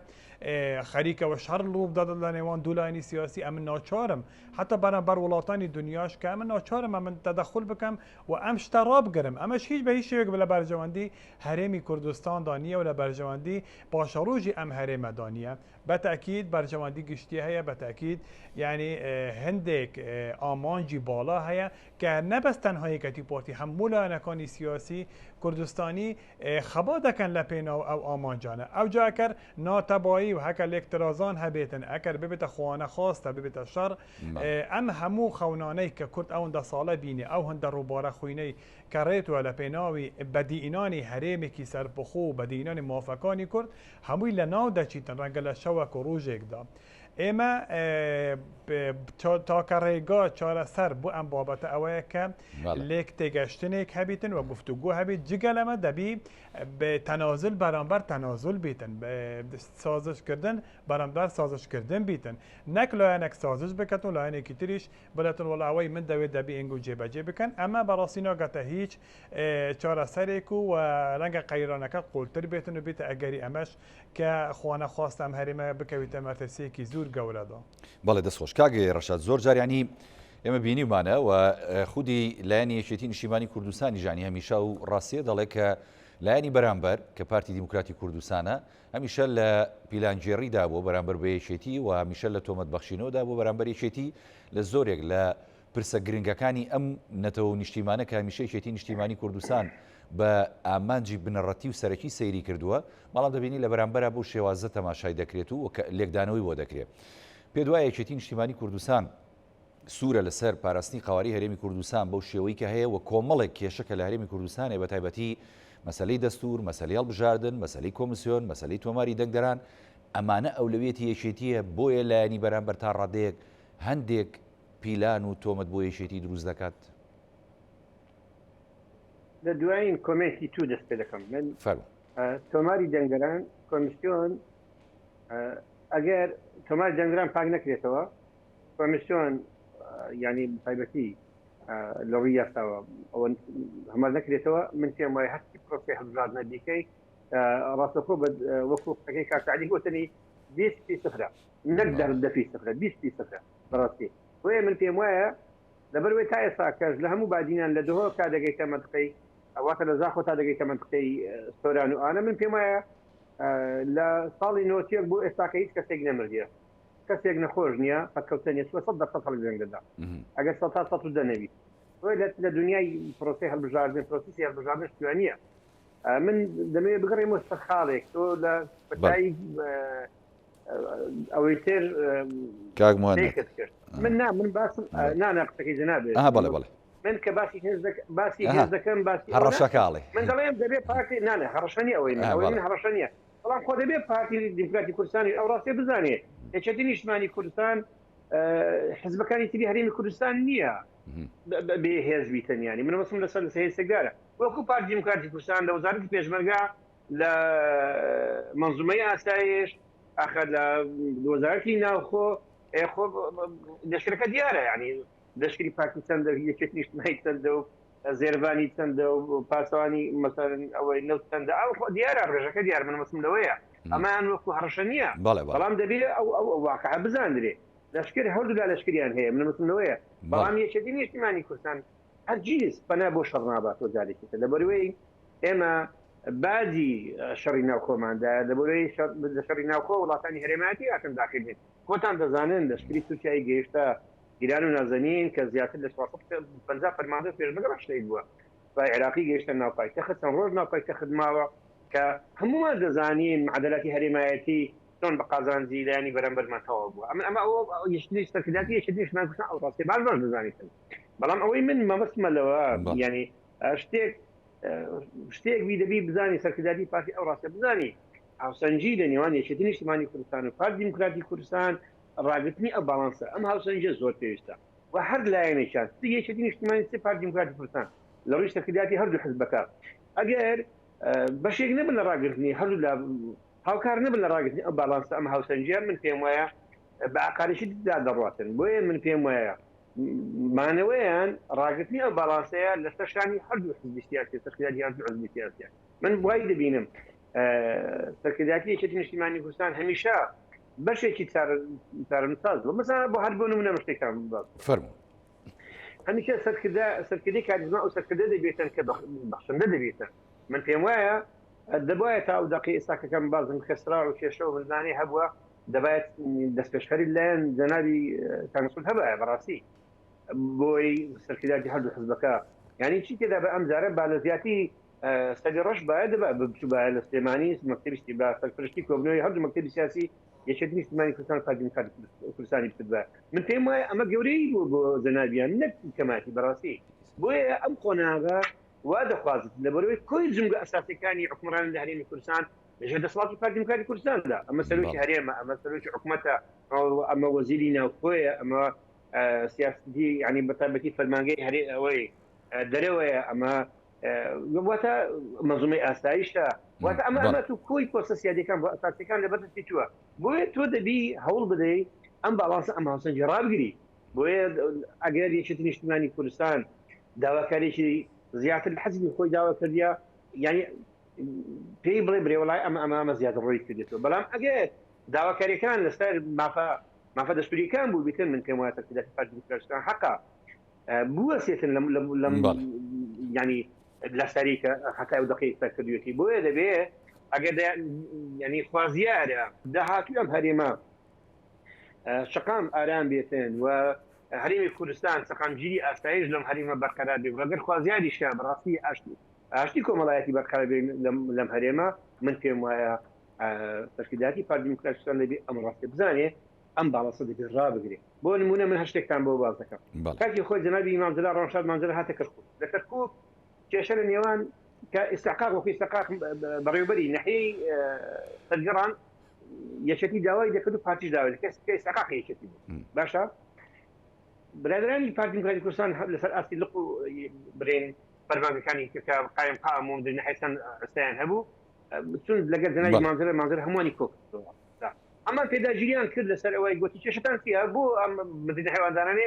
خەریکەوە شەڕ لوب دەدە لە نێوان دوو لایەنی سیاسی ئەمن ناچارم حتا بەرامبەر وڵاتانی دنیاش کە ئەمن ناچارم ئەمن تەدەخل بکەم و ئەم شتە ڕابگرم ئەمەش هیچ بە هیچ شێوێک لە بەرژەوەندی هەرێمی کوردستاندا نییە و لە بەرژەوەندی پاشەڕۆژی ئەم هەرێمەدا نیە بەتاکید بەرژەوەندی گشتی هەیە بەتاکید یعنی هەندێک ئامانجی باڵا هەیە کە نەبەست تەنها یەکەتی پارتی هەموو لایەنەکانی سیاسی کوردستانی خەبا دەکەن لە پێناو ئەو ئامانجانە ئەو جاکەر ناتەبایی و هەکە لێکترازان هەبێتن ئەکەر ببێتە خوانە خواستە ببێتە شەڕ ئەم هەموو خەونانەی کە کورد ئەوەندە ساڵە بینی ئەو هەندە ڕووبارە خوینەی کە ڕێتوە لە پێناوی بەدیئینانی هەرێمێکی سەرپەخۆ و بەدیئینانی موافقەکانی کورد هەمووی لە ناو دەچیتن ڕەنگە لە شەوەک و ڕۆژێکدا ئێمە تاکە ڕێگا چارەسەر بۆ ئەم بابەتە ئەوەیە کە لێک تێگەشتنێک هەبیتن و گفتوگو هەبیت جگە لەمە دەبی تەنازل بەرامبەر تەنازل بیتن سازشکردن بەرامبەر سازشکردن بیتن نەک لایەنێک سازش بکەن و لایەنێکی تریش بڵێتن وەڵاوەی من دەوێت دەبی ئەنگ و جێبەجێ بکەن ئەمە بەڕاستی ناگەتە هیچ چارەسەرێک و ڕەنگە قەیرانەکە قوڵتر بێتن و بیتە ئەگەری ئەمەش کە خوانە خواستم هەرێمە بکەویتە مەترسیەکی زۆر گەورەدا. بەڵێ دەستخۆش کاگەی ڕەشاد زۆر جاریانی ئێمە بینیمانە و خودی لایەنی یەکێتی نیشتیمانی کوردستانی ژانی هەمیشە و ڕاستیە دەڵێ کە لایەنی بەرامبەر کە پارتی دیموکراتی کوردستانە هەمیشە لە پیلانجێڕیدا بۆ بەرامبەر بە یەکێتی و هەمیشە لە تۆمەتبەخشینەوەدا بۆ بەرامبەر یەکێتی لە زۆرێک لە پرسە گرنگەکانی ئەم نەتەوە نیشتیمانە کە هەمیشە یەکێتی نیشتیمانی کوردستان بە ئامانجی بنەڕەتی و سەرەکی سەیری کردووە بەڵام دەبینی لە بەرامبەرە بۆ شێوازە تەماشای دەکرێت و لێکدانەوەی بۆ دەکرێت. پێ دوایە یەکێتی نیشتیمانی کوردستان سوورە لەسەر پاراستنی قاواری هەرێمی کوردستان بەو شێوەی کە هەیە و کۆمەڵێک کێشەکە لە هەرێمی کوردستانێ بە تایبەتی مەسەلەی دەستور مەسەلەی هەڵبژاردن مەسەلەی کۆمسیۆن مەسەلەی تۆماری دەنگدەران ئەمانە ئەولەویەتی یەکێتیە بۆیە لایەنی بەرامبەر تا ڕادەیەک هەندێک پیلان و تۆمەت بۆ یەکێتی دروست دەکات. لە دوایین کۆمێکی تو دەست پێ دەکەم من تۆماری دەنگدەران کۆمیسیۆن ئەگەر تۆماری دەنگدەران پاک نەکرێتەوە کۆمیسیۆن ینی تایبەتی لە ڕووی یاساوە ئەوە هەمار نەکرێتەوە من پێم وایە هەستی پرۆسی هەڵبژاردنە دیکەی ڕاستەخۆ وەکو قەکەی کاکعلی گوتنی 20 نەک 10% 20%. بەڕاستی وێ من پێم وایە لەبەروێ تا ئێستا کەس لە هەموو بادینیان لە دهۆ کا دەگەیتە منطقەی ئەواتە لە زاخۆ تا دەگەیتە منطقەی سۆران و ئانە من پێم وایە لە ساڵی نۆتێک بۆ ئێستاکە هیچ کەسێک نەمردیە کەسێک نەخۆش نییە قەتکەوتنیە 100% هەڵ جەنگەدا ئەگەر 100 دەنەویت لە دنیای پرۆسی هەڵبژاردن پرۆسیسی هەڵبژاردن شتوانیە من دەمەوێت بگەڕێمە سەر خاڵێک تۆ لە پەتایی ئەوەی تر کرد من باسم نانە قسەکەی جەنابێت بەڵێ من کە باسی هێز دەکەم باسی هەڕەشەکاڵێ من دەڵێم دەبێت پارتی نانە هەڕەشەنی ئەوەی من هەڕەشەنیە بەڵام خۆ دەبێت پارتی دیموکراتی کوردستانی ئەو ڕاستی بزانێت یەکێتی نیشتمانی کوردستان حزبەکانی تری هەرێمی کوردستان نییە بێ هێزبی تەنیانی من وەسم لەسەر هێزێکدارە وەکو پارتی دیموکراتی کوردستان لە وەزارەتی پێشمەرگا لە منزومەی ئاسایش ئاخر لە وەزارەتی ناوخۆ خۆ دەشتەکە دیارە ینی دەشکری پارتی چەندە یەکێت نیشتمانی چەندە و زێربانی چەندە و پاسەوانی مەسەرن ئەوەی نەوت چەندە ئەو دیارە ڕێژەکە دیار من وەسم لەوەیە ئەمان وەکو هەڕەشە نییە بەڵام دەبێت ئەو واقع بزاندرێ لەشکر هەردوو لا لەشکریان هەیە من وەسم لەوەیە بەڵام یەکێتی نیشتمانی کوردستان هەرگیز پەنا بۆ شەڕ نابات وەزارێکێتە لەبەروەی ئێمە بادی شەڕی ناوخۆماندا لەبەروەی شەڕی ناوخۆ وڵاتانی هەرێماتی ئاکەم داخل بێت خۆتان دەزانن لەشکری تورکیای گەیشتە ایران و نازنین کە زیاتر لە 450 فەرماندە پێشمەرگە ڕەشتەی بووە و عێراقی گەیشتە ناوپایتەخت چەند ڕۆژ ناوپایتەخت ماوە کە هەمومان دەزانین عەدالەتی هەرێمایەتی چۆن بە قازانجی لایانی بەرەمبەرمانتەوە بووە ئەمە ئەوە یەکتری سەرکرداتی یەکێتی نیشتمانی کوردستان ئەو ڕاستی باش دەزانیتن بەڵام ئەوەی من مەبەستمە لەوە یعنی شتێک بی دەبی بزانی سەرکرداتی پارتی ئەو ڕاستە بزانی هاوسەنجی لە نێوان یەکێتی نیشتمانی کوردستان و پارتی دیموکراتی کوردستان ڕاگرتنی ئەو باڵانسە ئەم هاوسەنجە زۆر پێویستە و هەر لایەنێکیان یەکێتی نیشتمانی سێ پارتی دیموکراتی کوردستان لە ڕووی سەرکرداتی هەردوو حزبەکە ئەگەر بەشێک نەبن لە ڕاگرتنی هەردوو لە هاوکار نەبن لە ڕاگرتنی ئەو باڵانسە ئەم هاوسەنجە من پێم وایە بە ئاقارشی دا دەڕاتن بۆیە من پێم وایە مانەوەیان ڕاگرتنی ئەو باڵانسەیە لەسەر شانی هەردوو حزبی سیاسی سەرکرداتی هەردوو حزبی سیاسیە من وای دەبینم سەرکرداتی یەکێتی نیشتمانی کوردستان هەمیشە بەشێکی چارەنووساز بوو مەسەڵەن بۆ هەر بۆ نمونە شتێکان فەرموو هەمیشە سەرکردەی کاریزما ئەو سەرکردە دەبێتن کە بەخشندە دەبێتن من پێم وایە دەبایە تا ئەو دەقی ئێستاکەکەم بازم خسرا و کێشە و بزانانی هەبووە دەبایەت دەستپێشخەری لایەن جەنابی کانسول هەبایە بەڕاستی بۆی سەرکرداتی هەردوو حزبەکە یعنی چی تێدا بە ئەم جارە با لە زیاتی سەدی ڕەش باید دەبا بچووبایە لە سلێمانی مەکتەبی با سەرپرشتی کۆبنەوەی هەردوو مەکتەبی سیاسی یەکێتی نیشتمانی کوردستان پارتی دیموکراتی کوردستانی بکردبە من پێم وایە ئەمە گەورەی بۆ جەنابیان نەک کەماتی بەڕاستی بۆیە ئەم قۆناغا وا دەخوازت لەبەرەوەی کۆی جمگە ئەساسیەکانی حکومڕانی لە هەرێمی کوردستان لەژێر دەسەڵاتی پارتی دیموکراتی کوردستاندا ئەمە سەرۆکی هەرێمە ئەمە سەرۆکی حکوومەتە ئەمە وەزیری ناوخۆیە ئەمە سیاستی ینی بەتابەتی فەرمانگەی هەرێ ئەوەی دەرەوەیە ئەمە واتە مەزومەی ئاسایشتە واتە ئەمە تو کۆی پرۆسەسیادەکان بۆ ئەساسیەکان لەبەرتی چووە بۆیە تۆ دەبی هەوڵ بدەیت ئەم باڵانسە ئەم هاوسەنجی ڕابگری بۆیە ئەگەر یەکێتی نیشتمانی کوردستان داواکاریی زیاتر حەزمی خۆی داوا کردیا یعنی پێی بڵێ برێوەڵای ئەمە زیاتر ڕۆی کردێتەوە بەڵام ئەگەر داواکاریەکان لەسەر مافە دەستوریەکان بوو بیتن من پێم وایە سەرکرداتی پارتی کوردستان حەقا بوەسێتن لەم ینی لەسەری کە هەتا ئەو دەقەی کردوێتی بۆیە دەبێت ئەگەر ینی خوازیارە داهاتوو ئەم هەرێمە شقام ئارام بێتن و هەرێمی کوردستان سەقامگیری ئاسایش لەم هەرێمە بەرقەرار بێت ئەگەر خوازیاریشە بەڕاستی ئاشتی کۆمەڵایەتی بەرقەرار بێت لەم هەرێمە من پێم وایە سەرکرداتی پارتی دیموکراتی کوردستان دەبێت ئەم ڕاستی بزانێت ئەم باڵەسە دەبێت ڕابگرێت بۆ نمونە من هەشتێکتان بۆ باز دەکەم کاتی خۆی جەنابی مامزەلا ڕۆژشاد مامزەلا هاتە کەرکووک لە کەرکووک کێشە لە نێوان کە ئستحقاق وەکو ئستحقاق بەڕێوەبەری ناحیەی سەرگەڕان یەکێتی داوای دەکرد و پارتیش داوای دەکرد کە ئستحقاق یەکێتی بوو باشە برادرانی پارتی دیموکراتی کوردستان لەسەر ئاستی لق و برێن فەرمانگەکانی کە قایم قائمون در ناحیە چەند ئەستیان هەبوو چون لەگەڵ جەنابی مامزەلا هەمووانی کۆکردەوە ئەمان پێداگیریان کرد لەسەر ئەوەی گوتی کێشەتان چیە بۆ ئەم مزیدە حیواندارانێ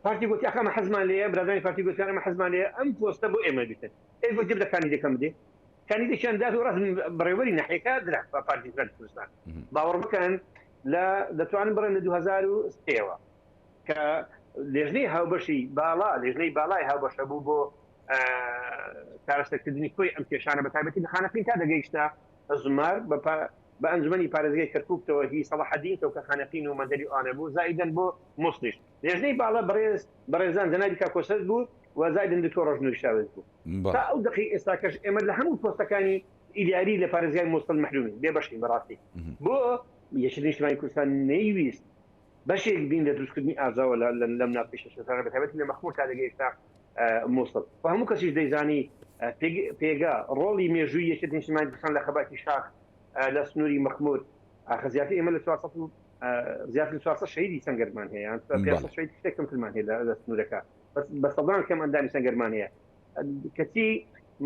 پارتی گوتی ئەمە حەزمان لێیە برادرانی پارتی گوتیان ئەمە حەزمان لێیە ئەم پۆستە بۆ ئێمە بێتن ئێ گوتی بدە کاندیدەکەم بدێ کاندیدێکیان دات و ڕاست بەڕێوەبەری ناحیەکە درا بە پارتی دیموکراتی کوردستان باوەڕ بکەن دەتوانن بڕێن لە 2003ەوە کە لێژنەی هاوبەشی باڵا لێژنەی باڵای هاوبەشە بوو بۆ کارەستەکردنی خۆی ئەم کێشانە بە تایبەتی لە خانەقین تا دەگەیشتا زمار بە ئەنجومەنی پارێزگای کەرکووکەوە هی سەڵاحەدین کە خانەقین و مەندەری ئانە بوو زائیدەن بۆ موسڵیش لێژنەی باڵا بەڕێزان جەنابی کاکۆسەر بوو و زائیدەن دکتۆر ڕۆژنووشاوێت بوو تا ئەو دقی ئێستاکەش ئێمە لە هەموو پۆستەکانی ئیداری لە پارێزگای مووسڵ محرومین بێ بەشین بەڕاستی بۆ یەکێتی نیشتیمانی کوردستان نەیویست بەشێک بین لە دروستکردنی ئاژاوە لەم ناپێشەشانە بە تایبەتی لە مەخموور تا دەگەیشتا مووسڵ و هەموو کەسیش دەیزانی پێگا ڕۆڵی مێژووی یەکێتی نیشتیمانی کوردستان لە خەباتی شاخ لە سنووری مەخموور ئاخەزیاتی ئێمە لە 400 زیاتر لە 400 شەهیدی سەنگەرمان هەیە یان 500 شەهید شتێکم ترمان هەیە لە سنوورەکە بە سەدان کەم ئەندامی سەنگەرمان هەیە کەچی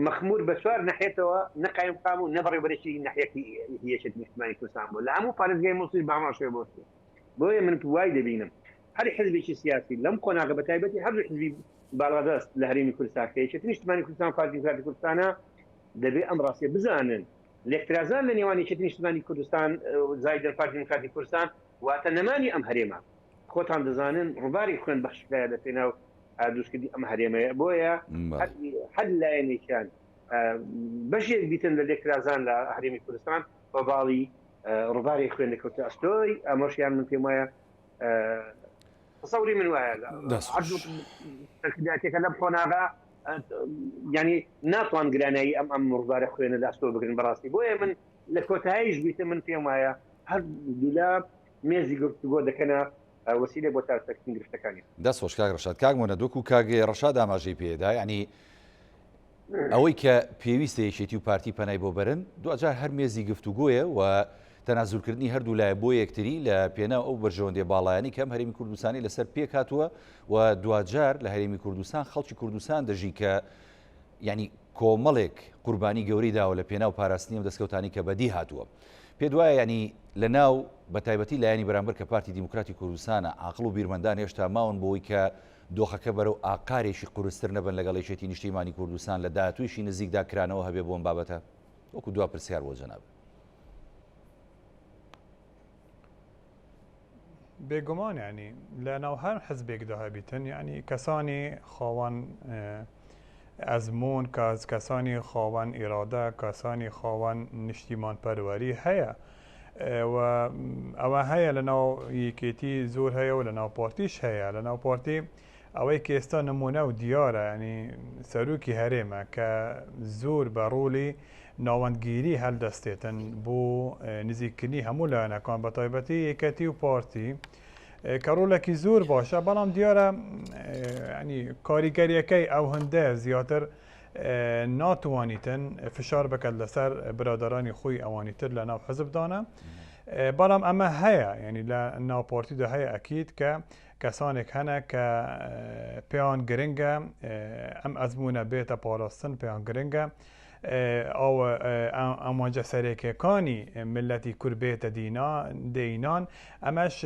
مەخموور بە چوار ناحیەتەوە نەقایم قام و نەبڕێبەرێکی ناحیەتی یەکێتی نیشتیمانی کوردستان بوو لە هەموو پارێزگای مووسڵ باماشێ بۆستی بۆیە من وای دەبینم هەر حزبێکی سیاسی لەم قۆناغە بە تایبەتی هەر حزبی باڵادەست لە هەرێمی کوردستان کە یەکێتی نیشتیمانی کوردستان پارتی دیموکراتی کوردستانە دەبێت ئەم ڕاستیە بزانن لێکترازان لە نێوان یەکێتی نیشتیمانی کوردستان زایدە پارتی دیموکراتی کوردستان واتە نەمانی ئەم هەرێمە خۆتان دەزانن ڕووباری خوێن بەخشکایە لە پێناو دروستکردنی ئەم هەرێمەیە بۆیە هەر لایەنێکیان بەشێک بیتن لە لێکترازان لە هەرێمی کوردستان بە باڵی ڕووباری خوێن دەکەوتە ئەستۆی ئەمەشیان من پێم وایە تصوری من وایە تەکیداتێکە لەم قۆناغا ینی ناتوان گرانایی ئەم ڕووبارە خوێنە لە ئەستۆ بگرن بەڕاستی بۆیە من لە کۆتاییش بیتە من پێم وایە هەر دوولاب مێزی گفتوگۆ دەکەنە وسیلە بۆ تاکتین گرفتەکانی دەست خۆش کاک ڕەشاد کاک مۆنە دووکو کاگێ ڕەشاد ئاماژەی پێدا ینی ئەوەی کە پێویستە یەکێتی و پارتی پەنای بۆ بەرن دوجار هەر مێزی گفتوگۆیە و تەنازولکردنی هەردوو لایە بۆ یەکتری لە پێناو ئەو بەرژەوەندێ باڵایانی کەم هەرێمی کوردستانی لەسەر پێک هاتووە و دوجار لە هەرێمی کوردستان خەڵکی کوردستان دەژی کە ینی کۆمەڵێک قوربانی گەورەی داوە لە پێناو پاراستنی و دەستکەوتانی کە بەدی هاتووە پێ دوایە ینی لە ناو بە تایبەتی لایەنی بەرامبەر کە پارتی دیموکراتی کوردستانە عاقڵ و بیرمەندان هێشتا ماون بۆی کە دۆخەکە بەرەو ئاقارێکی قورستر نەبن لەگەڵ یەکێتی نیشتیمانی کوردستان لە داهاتوویشی نزیکدا کرانەوە هەبێ بۆم بابەتە وەکو دوا پرسیار بۆ جەناب بێگومان ینی لە ناو هەر حزبێکدا هەبیتن ینی کەسانی خاوەن ئەزمون کەسانی خاوەن ئیرادە کەسانی خاوەن نیشتیمان پەروەری هەیە و ئەوە هەیە لە ناو یەکێتی زۆر هەیە و لە ناو پارتیش هەیە لە ناو پارتی ئەوەی کە ئێستا نمونە و دیارە ینی سەرروکی هەرێمە کە زۆر بە ڕوولی ناوەندگیری هەلدەستێتن بۆ نزیکردنی هەموو لایەنەکان بە تایبەتی یەکەتی و پارتی کە ڕوولێکی زۆر باشە بەڵام دیارە ینی کاریگەریەکەی ئەو هەندە زیاتر ناتوانیتن فشار بکەن لەسەر برادرانی خۆی ئەوانیتر لە ناو حزبدانە بەڵام ئەمە هەیە ینی لە ناو پارتیدا هەیە ئەکید کە کەسانێک هەنە کە پێیان گرنگە ئەم ئەزمونە بێتە پاراستن پێیان گرنگە ئەو ئەمانجە سەرێکەکانی ملەتی کورد بێتە دینان ئەمەش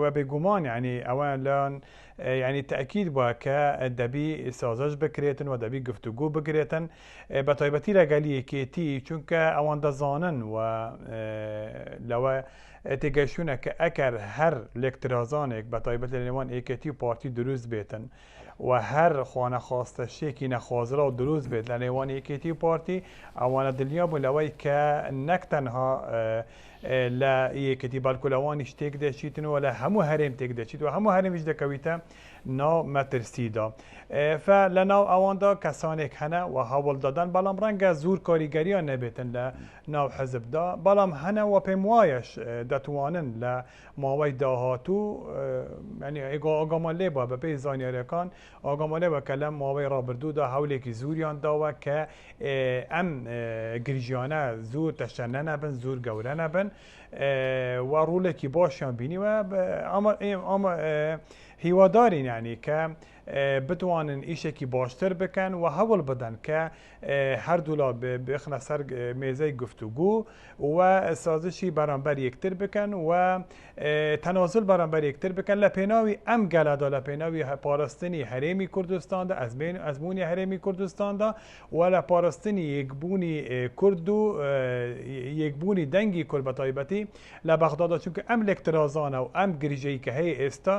وە بێگومان ینی ئەوان لەن ینی تەکید بووە کە دەبی سازش بکرێتن و دەبی گفتوگو بگرێتن بە تایبەتی لەگەلی یەکێتی چونکە ئەوان دەزانن و لەوە تێگەشتونە کە ئەگەر هەر لێکترازانێک بە تایبەت لە نێوان یەکێتی و پارتی دروست بێتن و هەر خوانەخواستە شێکی نەخوازرا و دروست بێت لە نێوان یەکێتی و پارتی ئەوانە دڵنیا بوو لەوەی کە نەک تەنها لە یەکێتی بەڵکولەوانیش تێک دەچیتن و لە هەموو هەرێم تێک دەچیت و هەموو هەرێمیش دەکەویتە ناو مەترسیدا لە ناو ئەواندا کەسانێک هەنە و هەوڵ دەدەن بەڵام ڕەنگە زۆر کاریگەریان نەبێتن لە ناو حزبدا بەڵام هەنە و پێم وایەش دەتوانن لە ماوەی داهاتوو ینی ئاگامان لێ بە بەپێی زانیاریەکان ئاگامان لێ بە کە لەم ماوەی ڕابردوودا هەولێکی زوریان داوە کە ئەم گریژیانە زۆر تەشەنە نەبن زۆر گەورە نەبن و ڕوولێکی باشیان بینیوە ئەمە هیوادارین ینی کە بتوانن ئیشێکی باشتر بکەن و هەوڵ بدەن کە هەردوولا بخنە سەر مێزەی گفتوگو و سازشی بەرامبەر یەکتر بکەن و تەنازل بەرامبەر یەکتر بکەن لە پێناوی ئەم گەلەدا لە پێناوی پاراستنی هەرێمی کوردستاندا ئەزمموی هەرێمی کوردستاندا و لە پاراستنی یەکبوونی کورد و یەکبوونی دەنگی کورد بە تایبەتی لە بەغدادا چونکە ئەم لێکترازانە و ئەم گریژەی کە هەیە ئێستا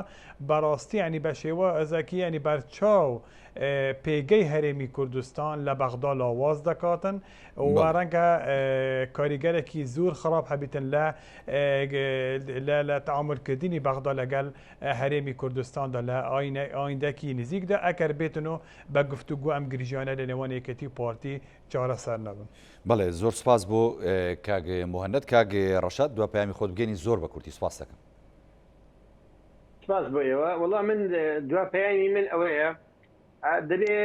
بەڕاستی ینی بە شێوە ئەزەکی ینی بەرچاو پێگەی هەرێمی کوردستان لە بەغدا لاواز دەکاتن و ڕەنگە کاریگەرێکی زۆر خراپ هەبیتن لە تەعاملکردنی بەغدا لەگەڵ هەرێمی کوردستاندا لە ئایندەکی نزیکدا ئەگەر بێتنەوە بە گفتوگو ئەم گریژیانە لە نێوان یەکەتی پارتی چارەسەر نەبن. بەڵێ زۆر سپاس بۆ کاگ موهەنەد کاگ ڕەشاد دو پەیامی خۆت بگەنی زۆر بە کورتی سپاس دەکەم. سپاس بۆ ئێوە وەڵام من دو پەیامی من ئەوەیە دەبێ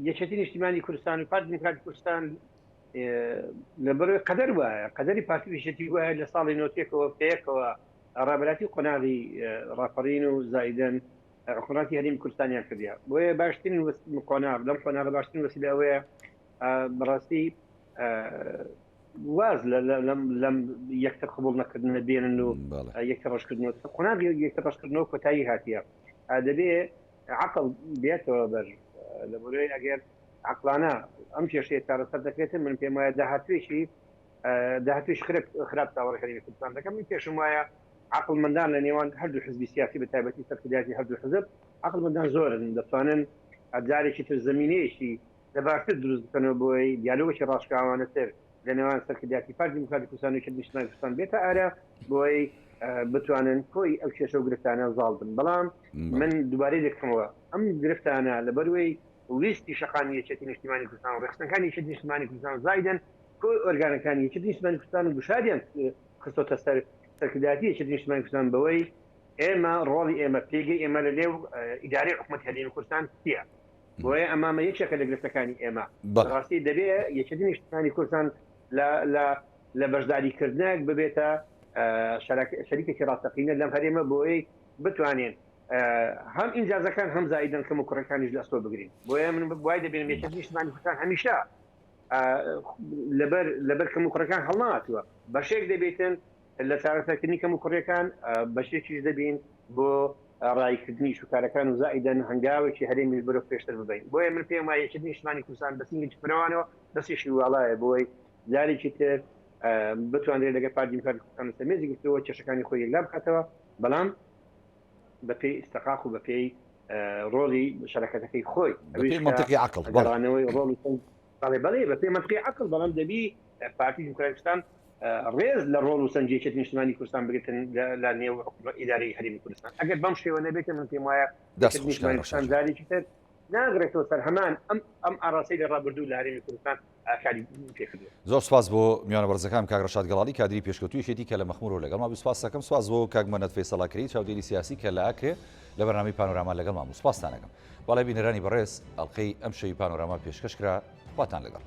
یەکێتی نیشتیمانی کوردستان و پارتی دموکراتی کوردستان لەبەرەوەی قەدەر وایە قەدەری پارتی یەکێتی وایە لە ساڵی نۆتێکەوە پێیەکەوە ڕابەتی قۆناغی ڕاپەڕین و زایدەن حکوومەتی هەرێمی کوردستانیان کردیا بۆیە باشترین قۆناغ لەم قۆناغە باشترین وەسیلە ئەوەیە بەڕاستی واز لەم یەکتر قبول نەکردنە بێنن و یەکتر ڕۆژکردنەوە قۆناغی یەکتر ڕۆژکردنەوە کۆتایی هاتیە دەبێ عقل بێتەوە بەر لە بۆرەوەی ئەگەر عقلانە ئەم کێشەیە چارەسەر دەکرێتن من پێم وایە داهاتوێش خراپ تاوەڕێی هەرێمی کوردستان دەکەم من پێشم وایە عقلمەندان لە نێوان هەردوو حزبی سیاسی بە تایبەتی سەرکردایەتی هەردوو حزب عقلمەندان زۆرن دەتوانن جارێکی تر زمینەیەشی لەباشتر دروست بکەنەوە بۆی دیالۆگێکی ڕاشکاوانەتر لە نێوان سەرکردایەتی پارتی دموکراتی کوردستان و یەکێتی نیشتیمانی کوردستان بێتە ئارە بۆی بتوانن کۆی ئەو کێشە و گرفتانە زاڵ بن بەڵام من دووبارەی دەکەمەوە ئەم گرفتانە لەبەروەی لیستی شەقانی یەکێتی نیشتیمانی کوردستان و ڕێخستنەکانی یەکێتی نیشتیمانی کوردستان زایدن کۆی ئۆرگانەکانی یەکێتی نیشتیمانی کوردستان و گوشاریان خستۆتە سەر سەرکردایەتی یەکێتی نیشتیمانی کوردستان بەوەی ئێمە ڕۆڵی ئێمە پێگەی ئێمە لە لێو ئیدارەی حکوومەتی هەرێمی کوردستان چییە بۆیە ئەمامە یەکێکە لە گرفتەکانی ئێمە ڕاستی دەبێ یەکێتی نیشتیمانی کوردستان لە بەشداریکردنێک ببێتە شەریکێکی ڕاستەقینە لەم هەرێمە بۆی بتوانێن هەم ئینجازەکان هەم زایدەن کەم و کوڕەکانیش لە ئەستۆ بگرین بۆیە من وای دەبێنم یەکێتی نیشتیمانی کوردستان هەمیشە لەبەر کەم و کوڕەکان هەڵناتوە بەشێک دەبێتن لە چارەسەرکردنی کەم و کوڕەکان بەشێکیش دەبین بۆ ڕایکردنی شوکارەکان و زائیدەن هەنگاوێکی هەرێمی بەرەو پێشتر ببین بۆیە من پێم وایە یەکێتی نیشتیمانی کوردستان بەسینگی فراوانەوە دەستێکی واڵایە بۆی جارێکی تر بتوانێت لەگەڵ پارتی دموکراتی کوردستان سەمێزی گرتەوە کێشەکانی خۆی یەکلا بکاتەوە بەڵام بەپێی ئیستحقاق و بەپێی ڕۆڵی شەرەکەتەکەی خۆی منطقی عقل گەڕانەوەی ڕۆڵی بەڵێ بەپێی منطقی عقل بەڵام دەبی پارتی دموکراتی کوردستان ڕێز لە ڕۆڵ و سەنجی یەکێتی نیشتیمانی کوردستان بگرێتن لە نێو ئیدارەی هەرێمی کوردستان ئەگەر بەم شێوە نەبێتە من پێم وایە یەکێتی نیشتیمانی کوردستان جارێکی تر ناگرێتەوە سەر هەمان ئەم ئاڕاستەی لە ڕابردوو لە هەرێمی کوردستان کاری پێکردووە. زۆر سپاس بۆ میوانە بەرزەکان کاک ڕەشاد گەڵاڵی کادری پێشکەوتووی یەکێتی کە لە مەخموورەوە لەگەڵ ما سپاس دەکەم سپاس بۆ کاک مەنەت فەیسەڵاکەری چاودێری سیاسی کە لە ئاکرێ لە بەرنامەی پانۆراما لەگەڵ مام سپاستان دەکەم. باڵای بینەرانی بەڕێز ئەڵقەی ئەم شەوی پانۆراما پێشکەشکرا خواتان لەگەڵ.